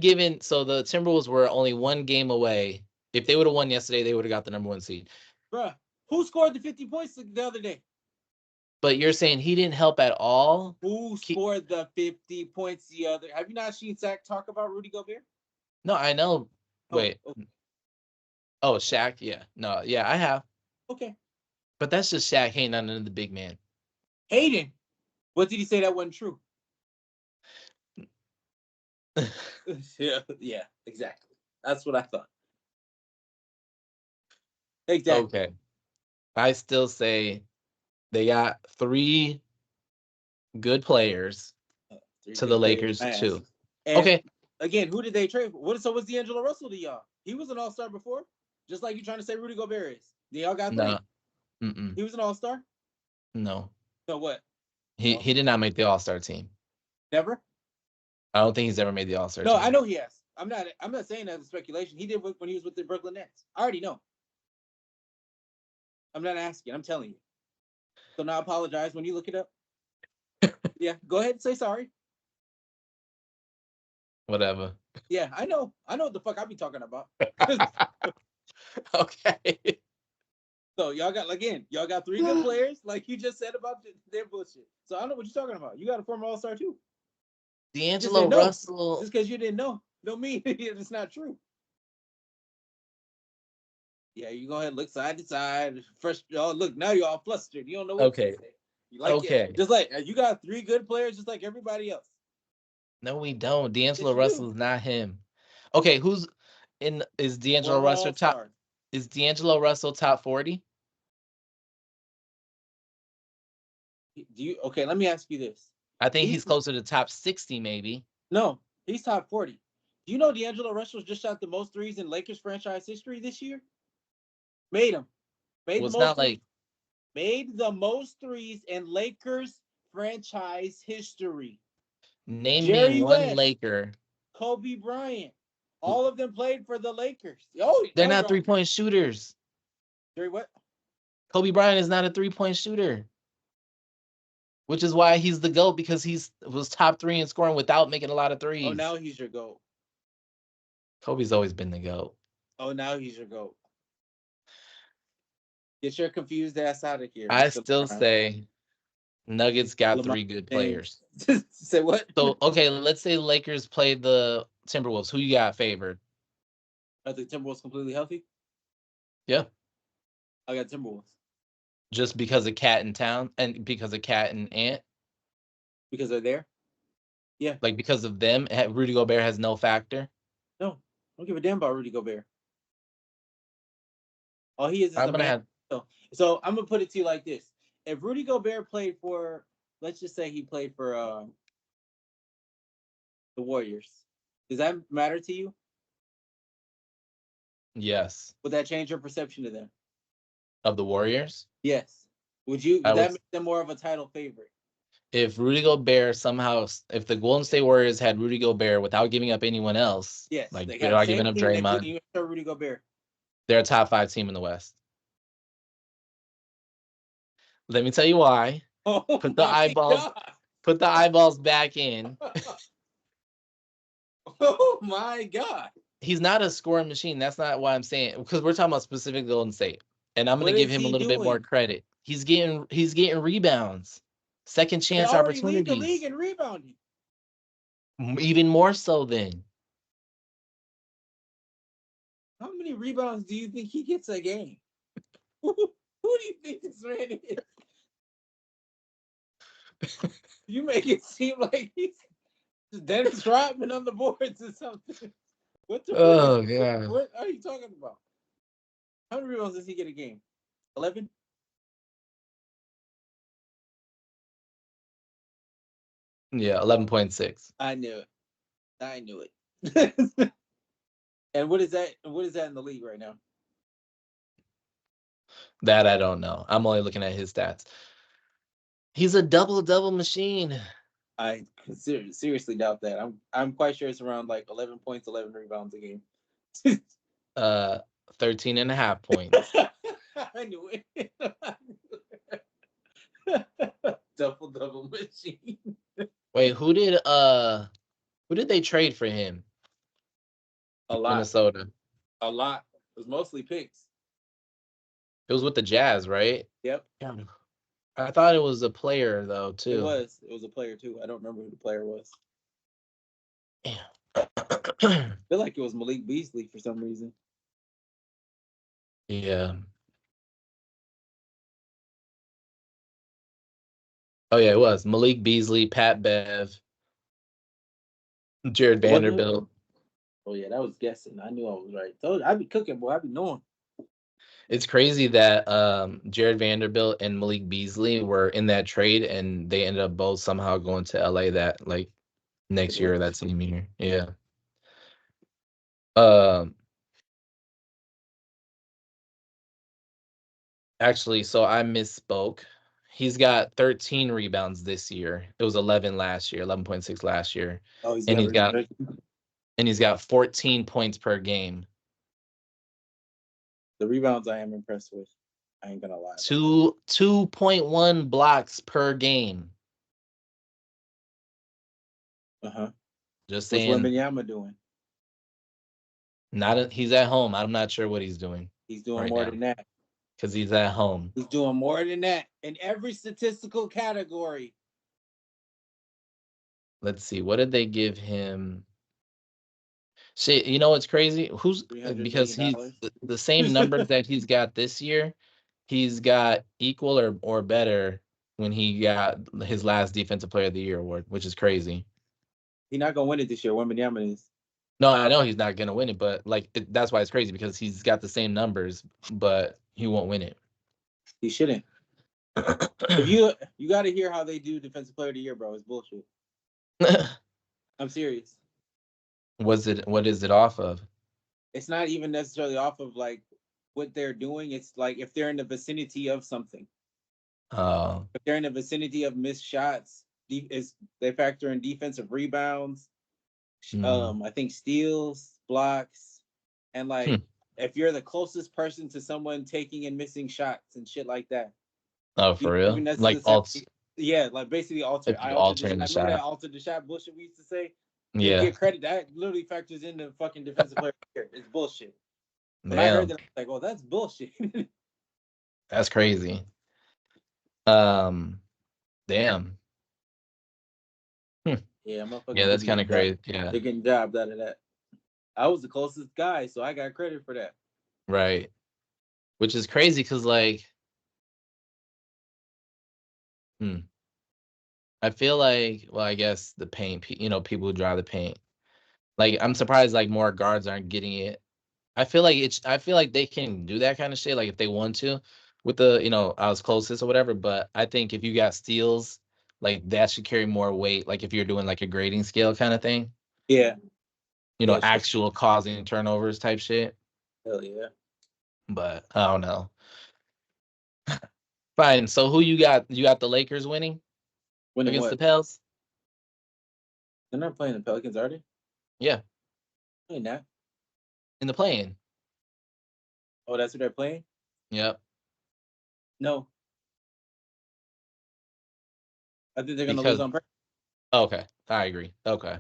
Timberwolves were only 1 game away If they would have won yesterday, they would have got the number 1 seed. Bruh, who scored the 50 points the other day? But you're saying he didn't help at all? Who scored the 50 points the other? Have you not seen Zach talk about Rudy Gobert? No, I know. Wait. Oh. Oh, Shaq? Yeah. No, yeah, I have. Okay. But that's just Shaq hating on the big man. Hayden. What did he say that wasn't true? yeah, exactly. That's what I thought. Exactly. Okay. I still say they got 3 good players to the Lakers too. Okay. Again, who did they trade for? So was D'Angelo Russell to y'all? He was an all-star before? Just like you trying to say Rudy Gobert is. Y'all got 3? No. He was an all-star? No. So what? He did not make the all-star team. Never? I don't think he's ever made the all-star team. No, I know he has. I'm not saying that as speculation. He did when he was with the Brooklyn Nets. I already know. I'm not asking. I'm telling you. So now apologize when you look it up. Yeah, go ahead and say sorry. Whatever. Yeah, I know. I know what the fuck I be talking about. Okay. So y'all got 3 good players, like you just said about their bullshit. So I don't know what you're talking about. You got a former all-star too. D'Angelo Russell. Just because you didn't know, don't mean it's not true. Yeah, you go ahead and look side to side. First, look, now you're all flustered. You don't know what to say. You like it. Just like you got 3 good players, just like everybody else. No, we don't. D'Angelo Russell is not him. Okay, is D'Angelo Russell top? Is D'Angelo Russell top 40? Okay, let me ask you this. I think he's closer to top 60, maybe. No, he's top 40. Do you know D'Angelo Russell just shot the most threes in Lakers franchise history this year? Made them. Made the most threes in Lakers franchise history. Name me one Laker. Kobe Bryant. All of them played for the Lakers. Oh, they're not 3-point shooters. Jerry, what? Kobe Bryant is not a 3-point shooter. Which is why he's the GOAT, because he was top 3 in scoring without making a lot of threes. Oh, now he's your GOAT. Kobe's always been the GOAT. Oh, now he's your GOAT. Get your confused ass out of here. I still say Nuggets got 3 good players. Say what? So, okay, let's say Lakers played the Timberwolves. Who you got favored? Are the Timberwolves completely healthy? Yeah. I got Timberwolves. Just because of Cat in town and because of Cat and Ant? Because they're there? Yeah. Like because of them, Rudy Gobert has no factor? No. I don't give a damn about Rudy Gobert. All he is a man. So I'm going to put it to you like this. If Rudy Gobert played for, let's just say he played for the Warriors, does that matter to you? Yes. Would that change your perception of them? Of the Warriors? Yes. Would that make them more of a title favorite? If Rudy Gobert if the Golden State Warriors had Rudy Gobert without giving up anyone else, yes, like without giving up Draymond, Rudy Gobert. They're a top 5 team in the West. Let me tell you why. Put the eyeballs back in. Oh my God. He's not a scoring machine. That's not why I'm saying, because we're talking about specific Golden State. And I'm going to give him a little bit more credit. He's getting rebounds. Second chance opportunities. Lead the league in rebounding. Even more so then. How many rebounds do you think he gets a game? Who do you think this man is? You make it seem like he's Dennis Rodman on the boards or something. What the God. What are you talking about? How many rebounds does he get a game? 11? Yeah, 11.6. I knew it. And what is that? What is that in the league right now? That I don't know. I'm only looking at his stats. He's a double machine. I seriously doubt that. I'm quite sure it's around like 11 points, 11 rebounds a game. 13.5 points. I knew it. Double machine. Wait, who did they trade for him? A lot. Minnesota. A lot. was mostly picks. It was with the Jazz, right? Yep. Yeah. I thought it was a player though It too. was. It was a player too. I don't remember who the player was. Yeah. I feel like it was Malik Beasley for some reason. Yeah. Oh yeah, it was Malik Beasley, Pat Bev, Jared It wasn't him? Vanderbilt. Oh yeah, that was guessing. I knew I was right. So I be cooking, boy. I be knowing. It's crazy that Jared Vanderbilt and Malik Beasley were in that trade, and they ended up both somehow going to LA that like next year or that same year. Yeah. Um. Actually, so I misspoke. He's got 13 rebounds this year. It was 11 last year, 11.6 last year, Oh, he's and got he's got rebounds. and he's got 14 points per game. The rebounds I am impressed with. I ain't gonna lie. 2.1 blocks per game. Uh-huh. Just What's saying. Wembanyama doing? He's at home. I'm not sure what he's doing He's doing right more now than that. because he's at home. He's doing more than that in every statistical category. Let's see. What did they give him? Shit, you know what's crazy? $300 Because million. he's the same numbers that he's got this year, he's got equal or better when he got his last Defensive Player of the Year award, which is crazy. He's not gonna win it this year. Wembanyama is. No, I know he's not gonna win it, but like that's why it's crazy because he's got the same numbers, but he won't win it. He shouldn't. If you got to hear how they do Defensive Player of the Year, bro, it's bullshit. I'm serious. What is it off of? It's not even necessarily off of like what they're doing. It's like if they're in the vicinity of something. If they're in the vicinity of missed shots, they factor in defensive rebounds. I think steals, blocks, and like if you're the closest person to someone taking and missing shots and shit like that. Oh, You for don't even real? Like necessarily, yeah, like basically alter. if I you altered the shot. altering the Remember that shot. altered the shot bullshit we used to say? They Yeah. get credit. That literally factors into fucking defensive player. It's bullshit. When I heard Damn. that, I was like, "Oh, that's bullshit." That's crazy. Um, damn. Yeah, Yeah, motherfuckers do that's be kind getting of job. crazy. Yeah. They're getting jobs out of that. I was the closest guy, so I got credit for that. Right. Which is crazy because like, hmm, I feel like, well, I guess the paint, people who drive the paint. Like, I'm surprised like more guards aren't getting it. I feel like they can do that kind of shit, like if they want to, with the, I was closest or whatever. But I think if you got steals, like that should carry more weight. Like if you're doing like a grading scale kind of thing, Yeah, yeah, sure. actual causing turnovers type shit. Hell yeah. But I don't know. Fine. So who you got? You got the Lakers winning Winning against the what? Pels? They're not playing the Pelicans, are they? Yeah, Playing that. in the play-in. Oh, that's what they're playing. Yep. No, I think they're gonna lose Because on purpose. okay, I agree. Okay.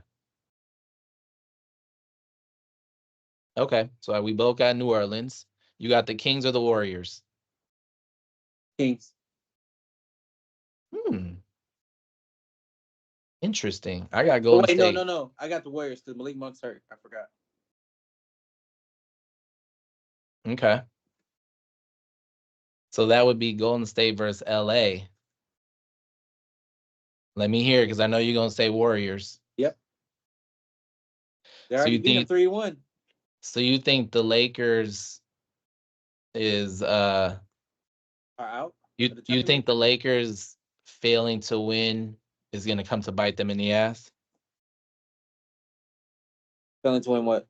Okay. So we both got New Orleans. You got the Kings or the Warriors? Kings. Hmm. Interesting. I got Oh Golden wait, no, State. no, no. I got the Warriors because Malik Monk's hurt. I forgot. Okay. So that would be Golden State versus LA. Let me hear it because I know you're gonna say Warriors. Yep, they So already you beat them think 3-1. so you think the Lakers is Are out you of the you tournament. think the Lakers failing to win is gonna come to bite them in the ass? Failing to win what?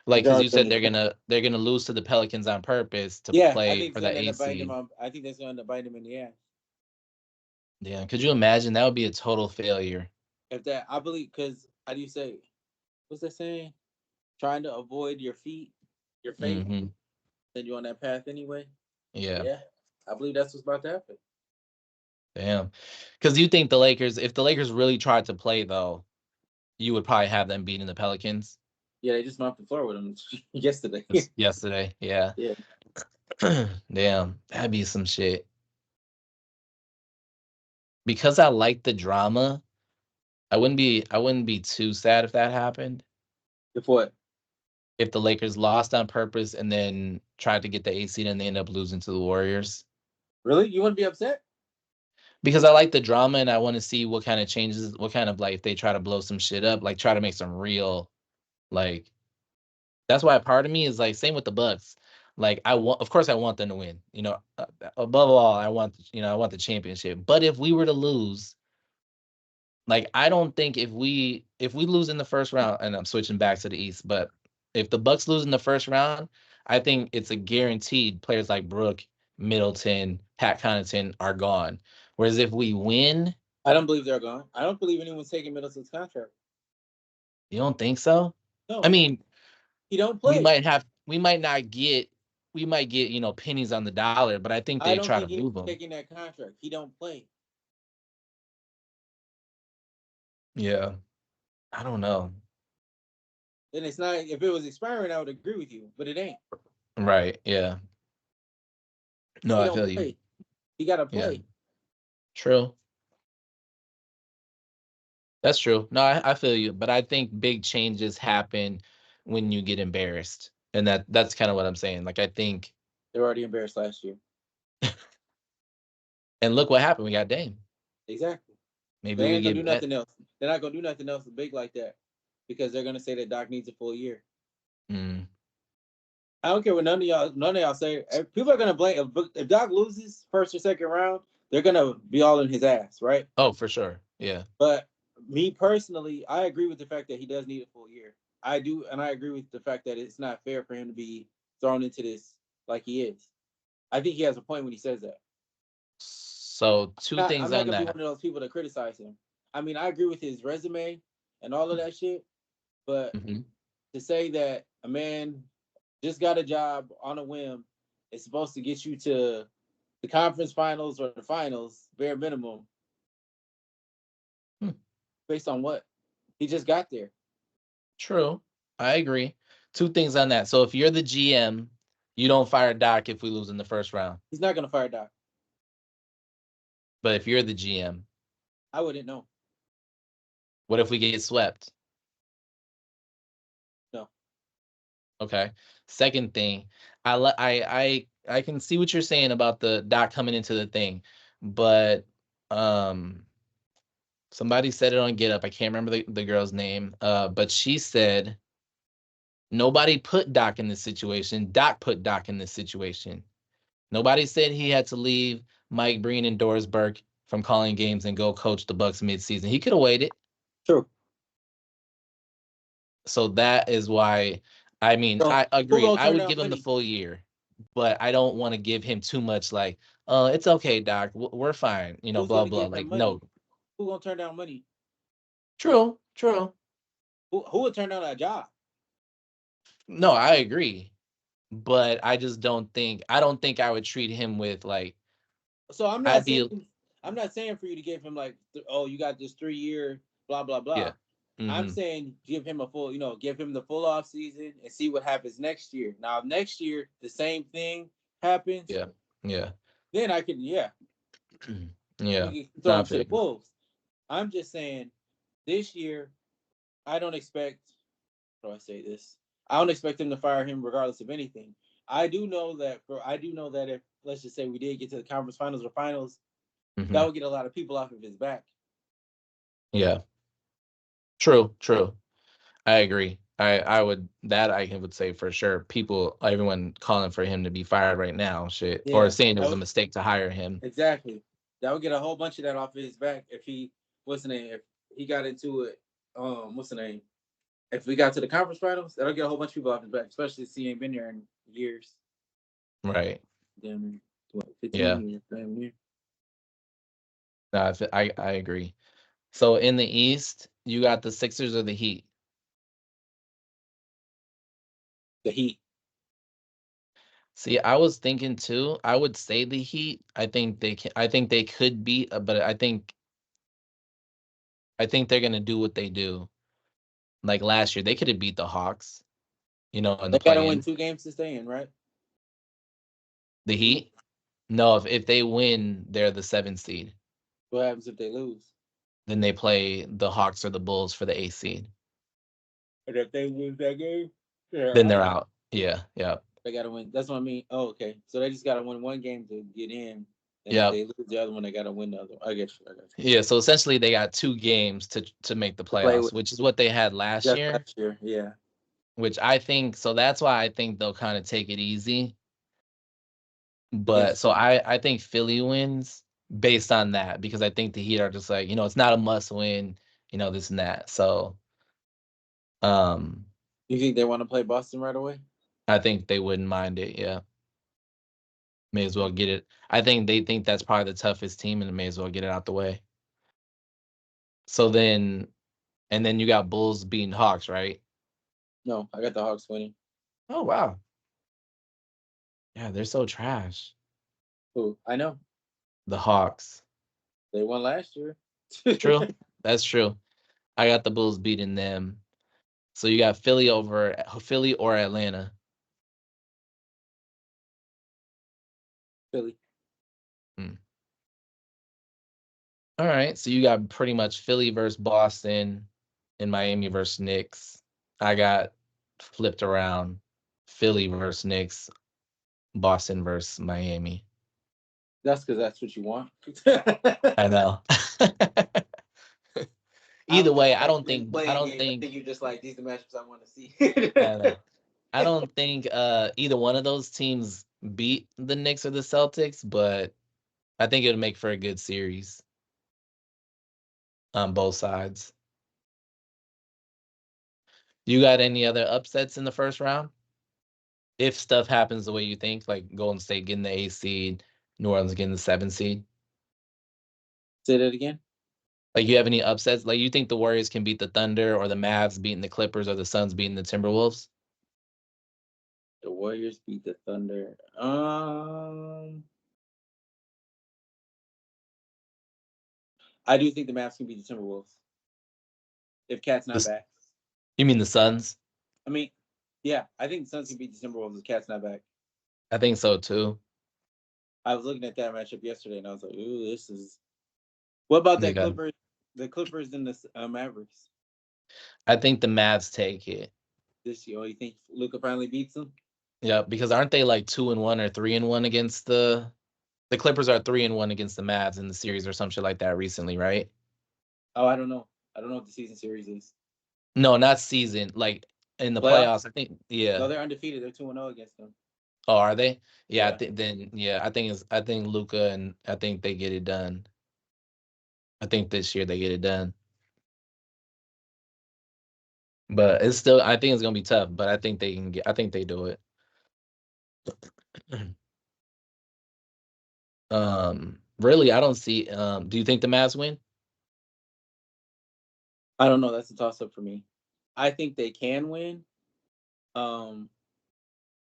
Like They're because already you in said the they're gonna lose to the Pelicans on purpose to Yeah, I play think for it's that gonna end eight up biting them seed. on. I think that's gonna end up biting them in the ass. Yeah, could you imagine? That would be a total failure. If that, I believe, because how do you say? What's that saying? Trying to avoid your fate, Hmm. then you're on that path anyway. Yeah. Yeah, I believe that's what's about to happen. Damn. Because you think if the Lakers really tried to play though, you would probably have them beating the Pelicans. Yeah, they just mopped the floor with him yesterday. Yesterday. Yeah. Yeah. Damn, that'd be some shit. Because I like the drama, I wouldn't be too sad if that happened. If what? If the Lakers lost on purpose and then tried to get the 8 seed and they end up losing to the Warriors. Really? You wouldn't be upset? Because I like the drama and I want to see what kind of changes, what kind of like if they try to blow some shit up, like try to make some real like that's why part of me is like same with the Bucks. Like I want, of course, I want them to win. Above all, I want the championship. But if we were to lose, like I don't think if we lose in the first round, and I'm switching back to the East, but if the Bucks lose in the first round, I think it's a guaranteed players like Brook, Middleton, Pat Connaughton are gone. Whereas if we win, I don't believe they're gone. I don't believe anyone's taking Middleton's contract. you don't think so? I No, mean, he don't we play. might have, we might not get, we might get, pennies on the dollar, but I think I they don't try to think anyone's move him. taking that contract. He don't play. Yeah, I don't know. Then it's not. If it was expiring, I would agree with you, but it ain't. Right? Yeah. No, He I don't feel you. play. He got to Yeah. play. True. That's true. No, I feel you, but I think big changes happen when you get embarrassed, and that's kind of what I'm saying. Like I think, They're already embarrassed last year. and look what happened. We got Dame. Exactly. Maybe They we ain't gonna get do bet. nothing else. They're not gonna do nothing else big like that because they're gonna say that Doc needs a full year. Mm. I don't care what none of y'all say. People are gonna blame if Doc loses first or second round. They're gonna be all in his ass, right? Oh, for sure. Yeah. But me personally, I agree with the fact that he does need a full year. I do, and I agree with the fact that it's not fair for him to be thrown into this like he is. I think he has a point when he says that. So two I'm things not on gonna be one that. of those people that criticize him. I mean, I agree with his resume and all of that shit, but Hmm. to say that a man just got a job on a whim is supposed to get you to the conference finals or the finals, bare minimum, Hmm. based on what? He just got there. True. I agree. Two things on that. So if you're the GM, you don't fire Doc if we lose in the first round. He's not gonna fire Doc. But if you're the GM, I wouldn't know. what if we get swept? No. Okay. Second thing, I can see what you're saying about the Doc coming into the thing, but um somebody said it on Get Up. I can't remember the girl's name. But she said nobody put Doc in this situation. Doc put Doc in this situation. Nobody said he had to leave Mike Breen and Doris Burke from calling games and go coach the Bucks midseason. He could have waited. True. So that is why, I mean, So I who agreed. gonna I turn would down give him the money? full year, but I don't want to give him too much like, it's okay, Doc. We're fine. Who's Blah gonna blah. give him Like, money? no. Who gonna turn down money? True, true. Who would turn down that job? No, I agree. But I don't think I would treat him with like So I'm not I'd saying be for you to give him like, oh, you got this 3 year blah blah yeah. blah. I'm Mm-hmm. saying give him give him the full off season and see what happens next year. Now, if next year the same thing happens, Yeah. Yeah. then I can, yeah, Yeah. we can No, throw I him to feel the you. wolves. I'm just saying this year I don't expect. How do I say this? I don't expect him to fire him regardless of anything. I do know that if, let's just say, we did get to the conference finals or finals, that Hmm. would get a lot of people off of his back. Yeah. True, true. I agree. I would say for sure. Everyone calling for him to be fired right now, shit, or Yeah, saying it was a mistake to hire him. exactly. That would get a whole bunch of that off of his back if he, what's the name? If he got into it, what's the name? If we got to the conference finals, that'll get a whole bunch of people off his back, especially since he ain't been there in years. Right. Damn, what, Yeah. 15 years? Damn near. No, I agree. So in the East, you got the Sixers or the Heat. The Heat. See, I was thinking too. I would say the Heat. I think they can. I think they could beat, but I think they're gonna do what they do. like last year, they could have beat the Hawks, in the They got to win play-in. 2 games to stay in, right? The The Heat. Heat? No, if they win, they're the 7th seed. What happens if they lose? Then they play the Hawks or the Bulls for the 8th seed. And if they lose that game, they're Then they're out. out. Yeah, yeah, They got to win. That's what I mean. Oh, okay. So they just got to win one game to get in, and if yeah, they lose the other one, they got to win the other. I get you. I got you. yeah. So essentially, they got 2 games to make the To play playoffs, with which is what they had last just year. last year, yeah. Which I think so. That's why I think they'll kind of take it easy. But Against so I think Philly wins based on that because I think the Heat are just like, it's not a must win, this and that. So um you think they want to play Boston right away? I think they wouldn't mind it. Yeah. May as well get it. I think they think that's probably the toughest team and may as well get it out the way. So then and then you got Bulls beating Hawks, right? No, I got the Hawks winning. Oh wow. Yeah, they're so trash. Who? I know The Hawks. they won last year. True. That's true. I got the Bulls beating them. So you got Philly or Atlanta. Philly. Hmm. All right. So you got pretty much Philly versus Boston and Miami versus Knicks. I got flipped around. Philly versus Knicks, Boston versus Miami. That's because that's what you want. I know. I Either don't think way, it's actually been I playing don't games. I think think you're just like these are the matchups I want to see. I know. I don't think either one of those teams beat the Knicks or the Celtics, but I think it would make for a good series on both sides. You got any other upsets in the first round? If stuff happens the way you think, like Golden State getting the 8th seed, New Orleans getting the 7th seed. Say that again. Like you have any upsets? Like you think the Warriors can beat the Thunder or the Mavs beating the Clippers or the Suns beating the Timberwolves? The Warriors beat the Thunder. I do think the Mavs can beat the Timberwolves if Cat's not back. You mean the Suns? I mean, yeah, I think the Suns can beat the Timberwolves if Cat's not back. I think so too. I was looking at that matchup yesterday, and I was like, "Ooh, this is." What about They that got. Clippers? The Clippers and the Mavericks I think the Mavs take it. this year. Oh, you think Luca finally beats them? Yeah, because aren't they like 2-1 or 3-1 against the Clippers are 3-1 against the Mavs in the series or some shit like that recently, right? Oh, I don't know. I don't know what the season series is. No, not season. Like in the Playoffs? playoffs, I think. Yeah. No, they're undefeated. They're 2-0 against them. Oh, are they? Yeah, I Yeah. think then. Yeah, I think Luca and I think they get it done. I think this year they get it done. But it's still. I think it's gonna be tough. But I think they can get. I think they do it. Really, I don't see. Do you think the Mavs win? I don't know. That's a toss up for me. I think they can win. Um,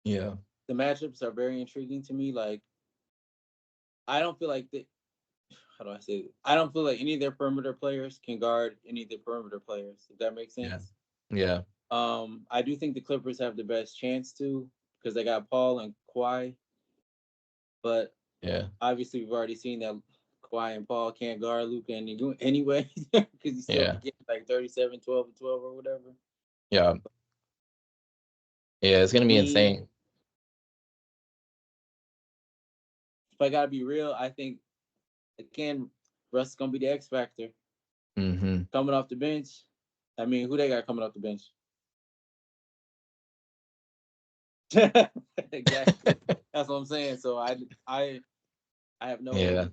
Yeah. the matchups are very intriguing to me. Like, I don't feel like how do I say it? I don't feel like any of their perimeter players can guard any of their perimeter players, if that makes Yeah. sense. Yeah. I do think the Clippers have the best chance to because they got Paul and Kawhi, but Yeah. obviously we've already seen that Kawhi and Paul can't guard Luka anyway because he's still Yeah. getting like 37, 12, and 12 or whatever. Yeah. Yeah. It's gonna be Me, insane. if I gotta be real, I think again Russ is gonna be the X factor Mm-hmm. coming off the bench. I mean, who they got coming off the bench? Exactly. That's what I'm saying. So I have no Yeah.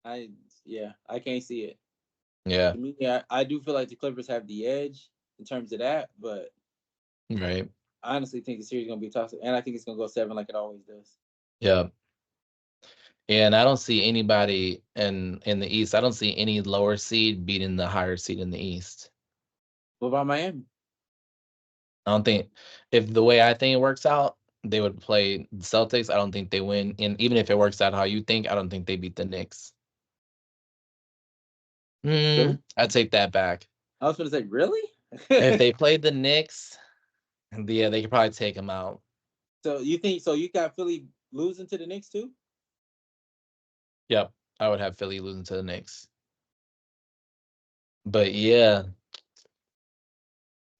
I yeah, I can't see it. Yeah. To me, I do feel like the Clippers have the edge in terms of that, but Right. I honestly think the series is gonna be tough, and I think it's gonna go 7 like it always does. Yeah. And I don't see anybody in the East. I don't see any lower seed beating the higher seed in the East. What about Miami? I don't think if the way I think it works out, they would play the Celtics. I don't think they win. And even if it works out how you think, I don't think they beat the Knicks. Really? I take that back. I was gonna say, really? If they played the Knicks, yeah, they could probably take them out. So you think so? You got Philly losing to the Knicks too? Yep, I would have Philly losing to the Knicks. But yeah,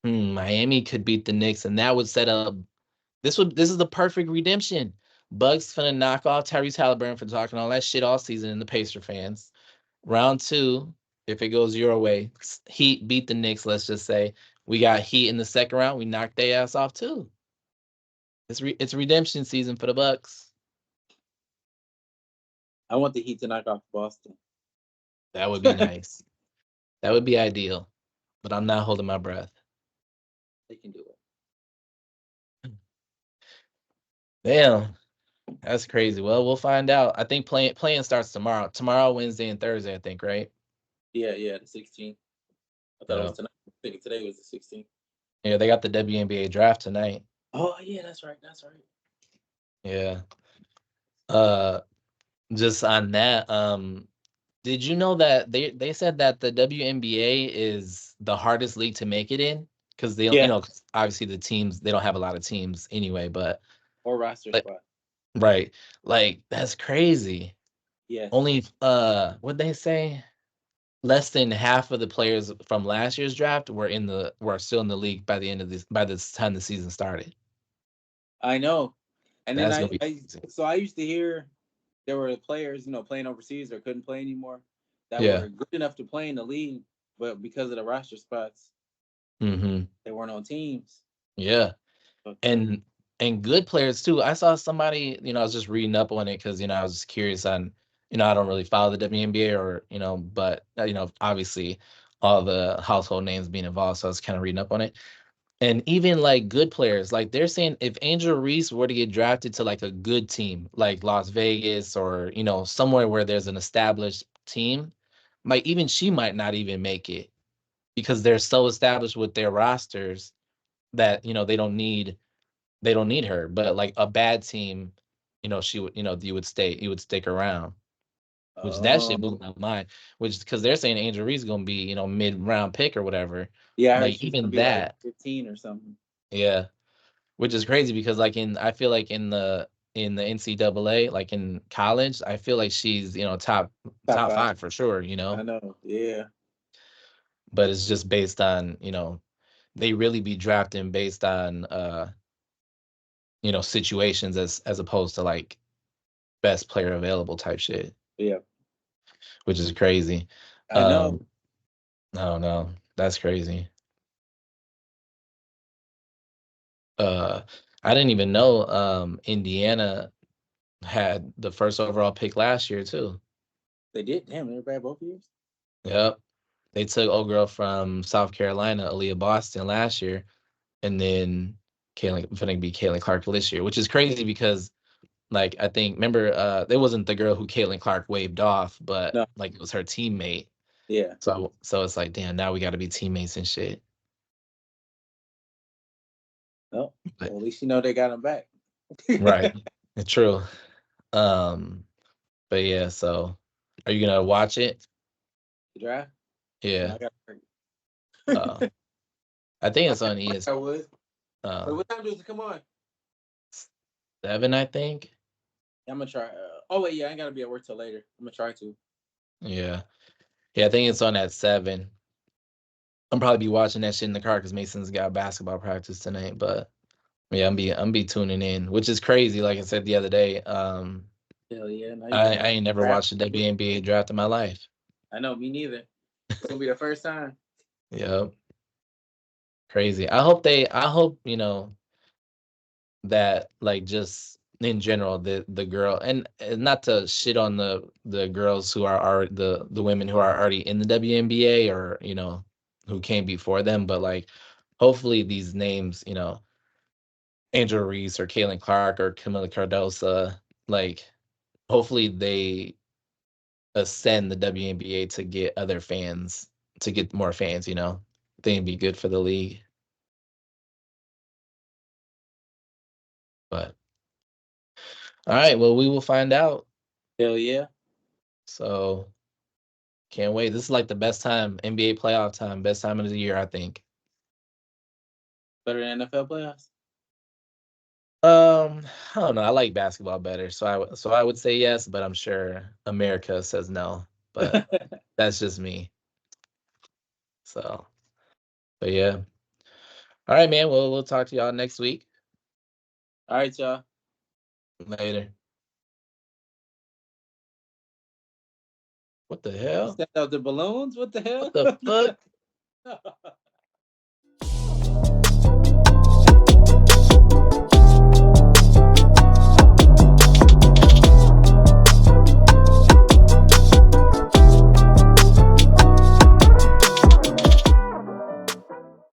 Miami could beat the Knicks, and that would set up. This is the perfect redemption. Bucks finna knock off Tyrese Halliburton for talking all that shit all season in the Pacer fans. Round two, if it goes your way, Heat beat the Knicks. Let's just say we got Heat in the second round. We knocked their ass off too. It's redemption season for the Bucks. I want the Heat to knock off Boston. That would be nice. That would be ideal. But I'm not holding my breath. They can do it. Damn, that's crazy. Well, we'll find out. I think playing starts tomorrow. Tomorrow, Wednesday, and Thursday. I think, right? Yeah, the 16th. I thought it was Yeah. tonight. I think today was the 16th. Yeah, they got the WNBA draft tonight. Oh yeah, that's right. That's right. Yeah. Uh, just on that, did you know that they said that the WNBA is the hardest league to make it in? Because they, Yeah, 'cause obviously the teams they don't have a lot of teams anyway. But or roster like, spot. right, like that's crazy. Yes, Only what they say? Less than half of the players from last year's draft were still in the league by the end of this by the time the season started. I know. And then That's gonna be crazy. I used to hear there were players, playing overseas or couldn't play anymore that Yeah. were good enough to play in the league, but because of the roster spots, Mm-hmm. they weren't on teams. Yeah. But and and good players too. I saw somebody, I was just reading up on it because I was just curious on, I don't really follow the WNBA or but obviously all the household names being involved, so I was kind of reading up on it. And even like good players, like they're saying if Angel Reese were to get drafted to like a good team, like Las Vegas or somewhere where there's an established team, like even she might not even make it because they're so established with their rosters that they don't need her, but like a bad team, she would, you would stick around, which that shit blew oh, my mind. Which because they're saying Angel Reese is gonna be, mid-round pick or whatever. yeah, I heard Like she was gonna even be like that, 15 or something. yeah, which is crazy because like I feel like in the NCAA, like in college, I feel like she's top Top top five. five for sure, I know. Yeah. but it's just based on they really be drafting based on situations as opposed to like best player available type shit, Yeah. which is crazy. I know. Um, I don't know. That's crazy. Uh, I didn't even know Indiana had the first overall pick last year too. They did. Damn, they were bad both years. Yep. They took old girl from South Carolina, Aaliyah Boston last year, and then finna be Caitlin Clark this year, which is crazy because like I think remember it wasn't the girl who Caitlin Clark waved off, but No. like it was her teammate. Yeah. So it's like damn, now we got to be teammates and shit. No. But Well, at least they got him back. right, true. Um, but yeah, so are you gonna watch it? The draft? No, Yeah. I got to Uh, I think it's on I would. Wait, uh what time does it come on? 7, I think. I'm gonna try. Oh wait, yeah, I ain't gotta be at work till later. I'm gonna try to. Yeah. Yeah, I think it's on at 7. I'm probably be watching that shit in the car because Mason's got basketball practice tonight. But yeah, I'm be tuning in, which is crazy. Like I said the other day, Hell yeah! Now you I, gonna I watch ain't the never draft. watched a WNBA draft in my life. I know, me neither. It's gonna be the first time. Yep. Crazy. I hope, that like just in general the girl and not to shit on the girls who are the women who are already in the WNBA or who came before them, but like hopefully these names, Angel Reese or Caitlin Clark or Camila Cardosa, like hopefully they ascend the WNBA to get other fans, to get more fans, I think it'd be good for the league. But all right, well we will find out. Hell yeah! So can't wait. This is like the best time, NBA playoff time, best time of the year, I think. Better than NFL playoffs? I don't know. I like basketball better, so I would say yes, but I'm sure America says no. But that's just me. So, but yeah. All right, man. Well, we'll talk to y'all next week. All right, y'all. Later. What the You hell? sent out the balloons? What the What the fuck? hell?